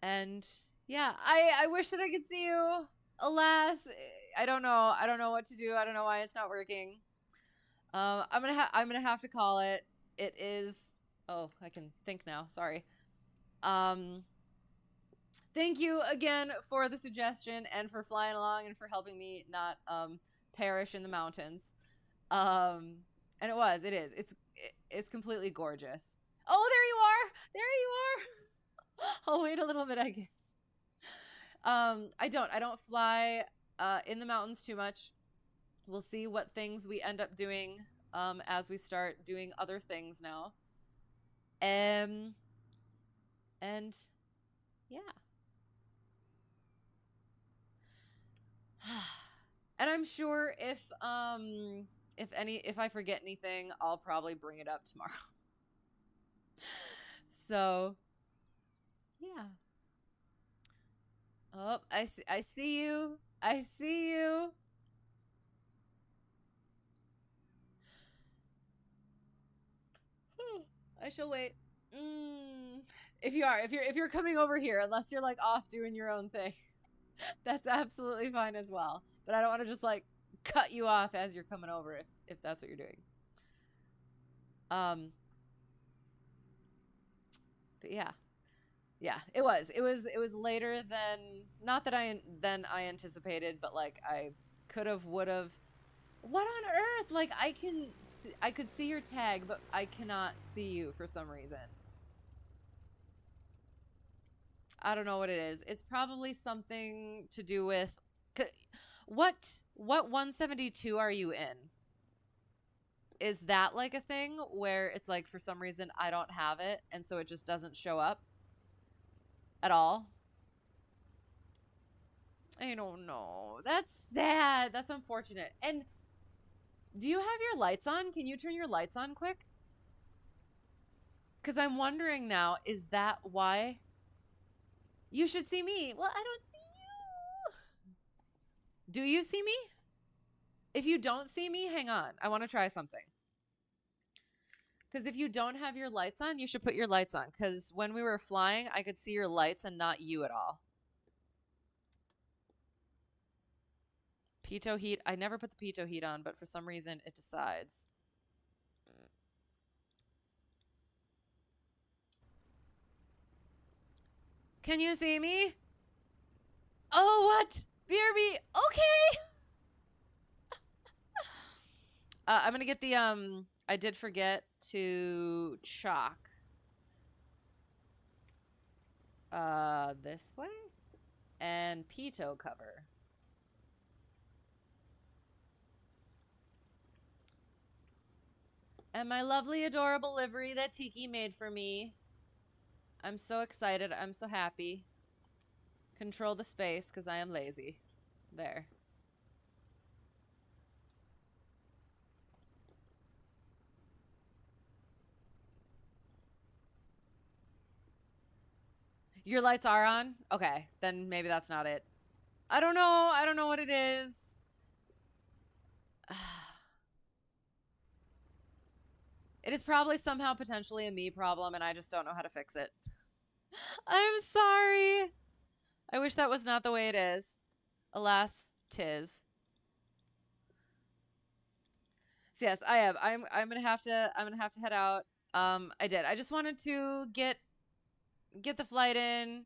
And yeah, I wish that I could see you. Alas, I don't know. I don't know what to do. I don't know why it's not working. I'm gonna have to call it. It is. Oh, I can think now. Sorry. Thank you again for the suggestion and for flying along and for helping me not perish in the mountains. And it is. It's completely gorgeous. Oh, there you are. There you are. I'll wait a little bit, I guess. I don't fly in the mountains too much. We'll see what things we end up doing as we start doing other things now. And yeah. And I'm sure if I forget anything, I'll probably bring it up tomorrow. So yeah. Oh, I see you. I see you. I shall wait. If you're coming over here, unless you're like off doing your own thing, that's absolutely fine as well. But I don't want to just like cut you off as you're coming over if that's what you're doing. But yeah, it was later than not that I anticipated, but like I could have, would have. What on earth? Like I could see your tag, but I cannot see you for some reason. I don't know what it is. It's probably something to do with what 172 are you in? Is that like a thing where it's like for some reason I don't have it and so it just doesn't show up at all? I don't know. That's sad. That's unfortunate. And do you have your lights on? Can you turn your lights on quick? Because I'm wondering now, is that why? You should see me. Well, I don't see you. Do you see me? If you don't see me, hang on. I want to try something. Because if you don't have your lights on, you should put your lights on. Because when we were flying, I could see your lights and not you at all. Pitot heat. I never put the pitot heat on, but for some reason it decides. Can you see me? Oh, what? BRB. Okay. I'm gonna get the I did forget to chalk. This way? And Pito cover. And my lovely, adorable livery that Tiki made for me. I'm so excited. I'm so happy. Control the space because I am lazy. There. Your lights are on? Okay, then maybe that's not it. I don't know. I don't know what it is. It is probably somehow potentially a me problem, and I just don't know how to fix it. I'm sorry. I wish that was not the way it is. Alas, tis. So yes, I am. I'm gonna have to head out. I did. I just wanted to get the flight in,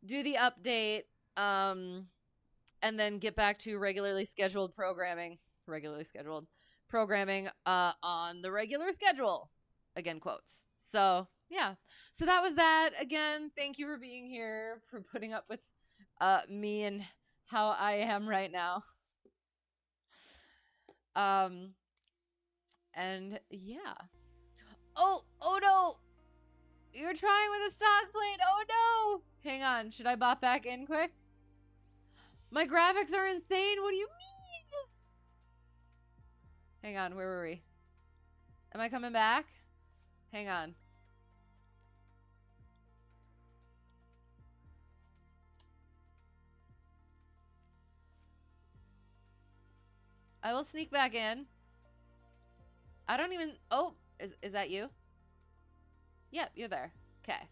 do the update, and then get back to regularly scheduled programming. Regularly scheduled programming on the regular schedule. Again, quotes. So yeah. So that was that. Again, thank you for being here, for putting up with me and how I am right now. And yeah. Oh no! You're trying with a stock plate. Oh no! Hang on. Should I bop back in quick? My graphics are insane. What do you mean? Hang on. Where were we? Am I coming back? Hang on. I will sneak back in. I don't even... Oh, is that you? Yep, you're there. Okay.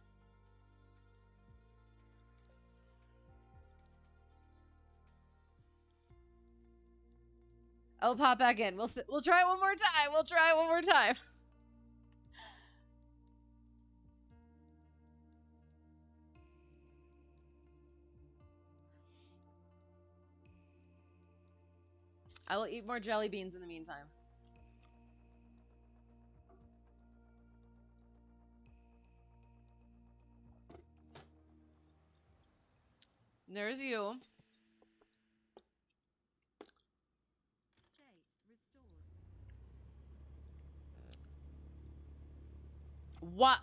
I'll pop back in. We'll try it one more time. We'll try it one more time. I will eat more jelly beans in the meantime. There's you. What?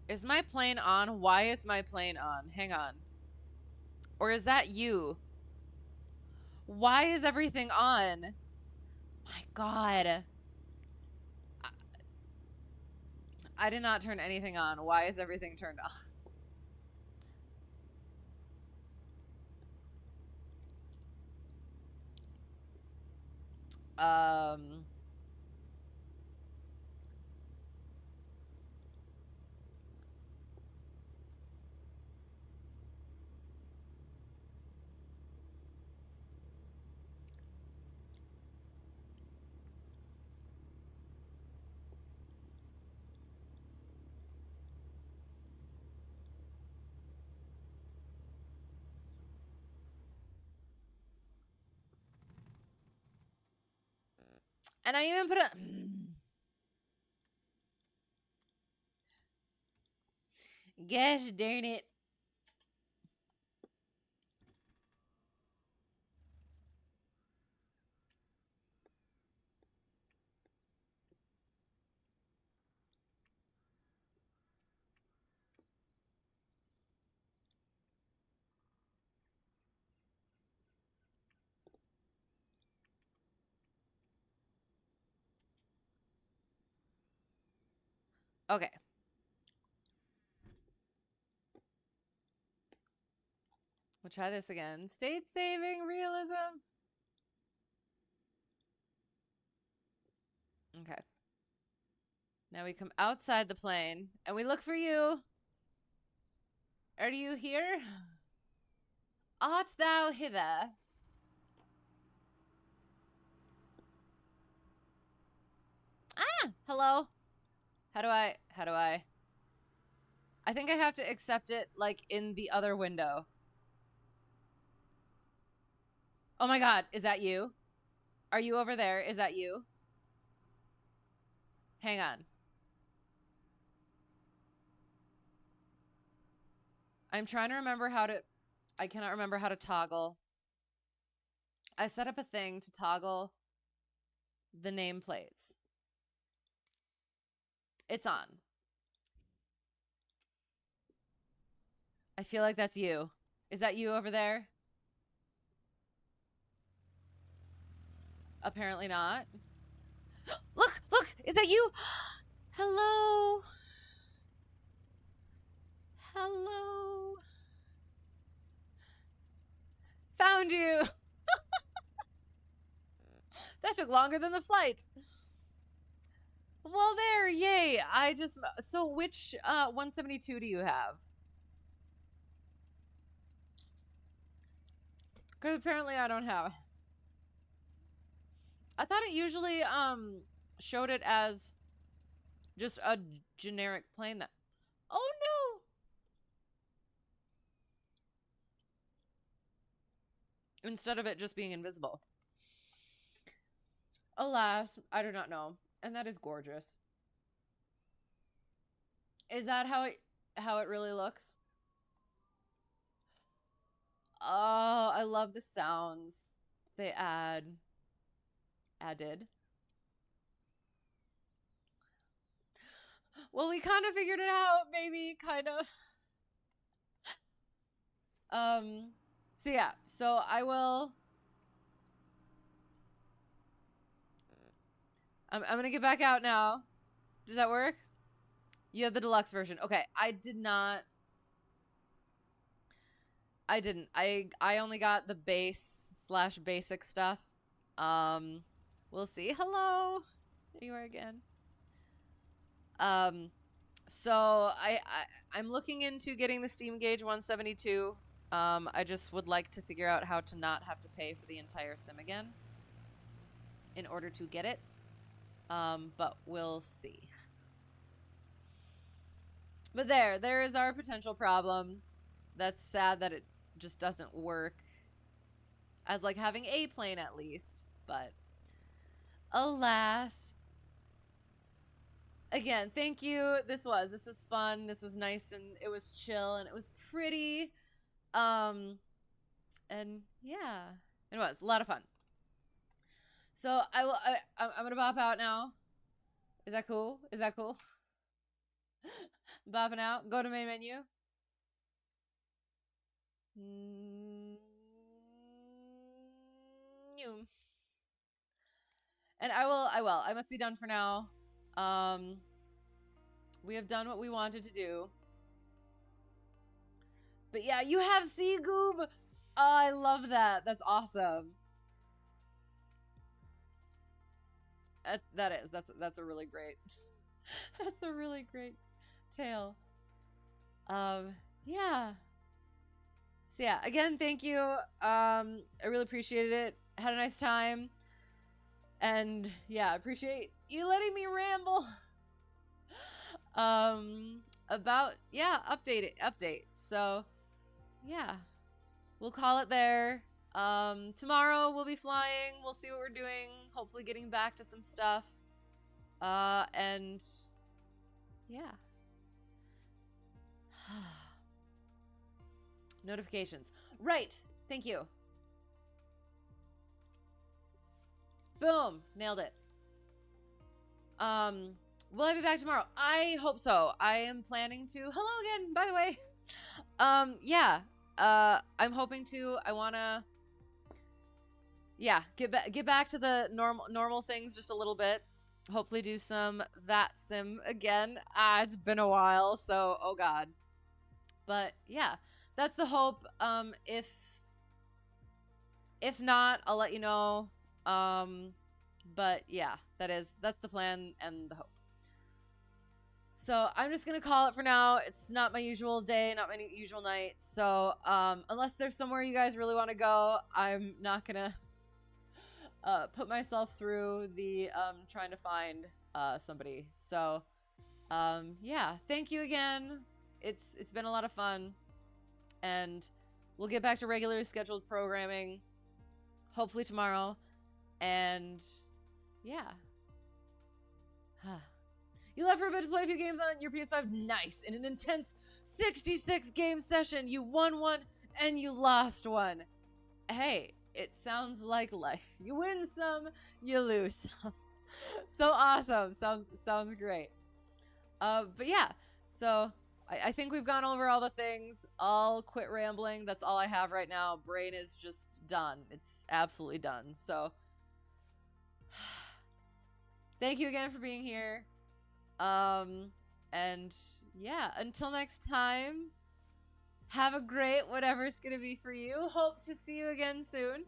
Is my plane on? Why is my plane on? Hang on. Or is that you? Why is everything on? My God. I did not turn anything on. Why is everything turned on? And I even put a... Gosh darn it. Okay. We'll try this again. State saving realism. Okay. Now we come outside the plane and we look for you. Are you here? Art thou hither? Ah, hello. How do I? I think I have to accept it like in the other window. Oh my god, is that you? Are you over there? Is that you? Hang on. I'm trying to remember how to... I cannot remember how to toggle. I set up a thing to toggle the nameplates. It's on. I feel like that's you. Is that you over there? Apparently not. Look! Look! Is that you? Hello? Hello? Found you! That took longer than the flight. Well, there, yay. So which 172 do you have? Because apparently I don't have. I thought it usually showed it as just a generic plane that... Oh no! Instead of it just being invisible. Alas, I do not know. And that is gorgeous. Is that how it really looks? Oh, I love the sounds they added. Well, we kind of figured it out, maybe, kind of. So yeah, so I will... I'm gonna get back out now. Does that work? You have the deluxe version. Okay, I didn't. I only got the base/basic stuff. We'll see. Hello. There you are again. So I'm looking into getting the Steam Gauge 172. I just would like to figure out how to not have to pay for the entire sim again in order to get it. But we'll see. But there is our potential problem. That's sad that it just doesn't work as like having a plane at least, but alas. Again, thank you. This was fun. This was nice and it was chill and it was pretty. And yeah, it was a lot of fun. So I'm gonna bop out now. Is that cool? Is that cool? Bopping out. Go to main menu. And I must be done for now. We have done what we wanted to do. But yeah, you have Seagoob. Oh, I love that. That's awesome. That's a really great. That's a really great tale. Yeah. So yeah, again, thank you. I really appreciated it. Had a nice time. And yeah, I appreciate you letting me ramble. About update. So yeah, we'll call it there. Tomorrow we'll be flying. We'll see what we're doing. Hopefully getting back to some stuff. And yeah. Notifications. Right. Thank you. Boom. Nailed it. Will I be back tomorrow? I hope so. I am planning to. Hello again, by the way. Yeah. I'm hoping to. I wanna. Yeah, get back to the normal things just a little bit. Hopefully do some that sim again. It's been a while, so oh god. But yeah, that's the hope. If not, I'll let you know. But yeah, that's the plan and the hope. So I'm just gonna call it for now. It's not my usual day, not my usual night. So unless there's somewhere you guys really want to go, I'm not gonna put myself through the trying to find somebody. So yeah, thank you again. it's been a lot of fun, and we'll get back to regularly scheduled programming hopefully tomorrow. And yeah. You left for a bit to play a few games on your PS5. Nice. In an intense 66 game session, you won one and you lost one. Hey, it sounds like life. You win some, you lose some. So awesome. Sounds great. But yeah, so I think we've gone over all the things. I'll quit rambling. That's all I have right now. Brain is just done. It's absolutely done. So thank you again for being here. And yeah, until next time, have a great whatever it's gonna be for you. Hope to see you again soon.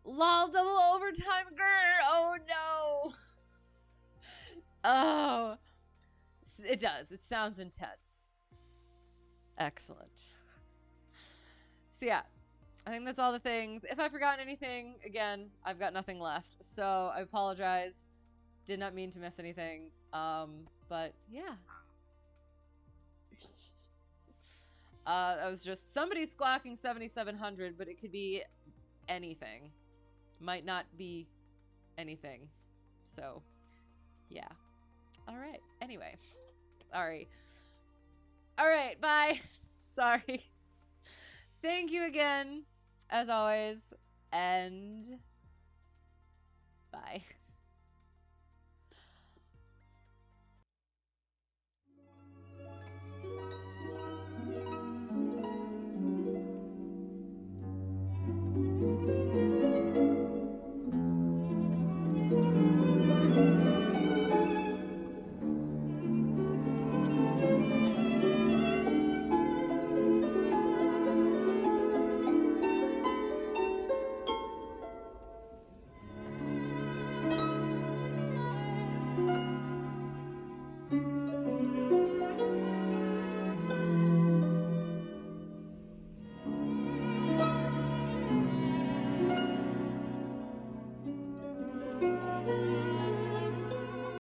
Lol, double overtime, grr. Oh no. Oh, it does. It sounds intense. Excellent. So yeah, I think that's all the things. If I've forgotten anything, again, I've got nothing left. So I apologize. Did not mean to miss anything. But yeah. That was just somebody squawking 7700, but it could be anything. Might not be anything. So, yeah. All right. Anyway. Sorry. All right. Bye. Sorry. Thank you again, as always, and bye.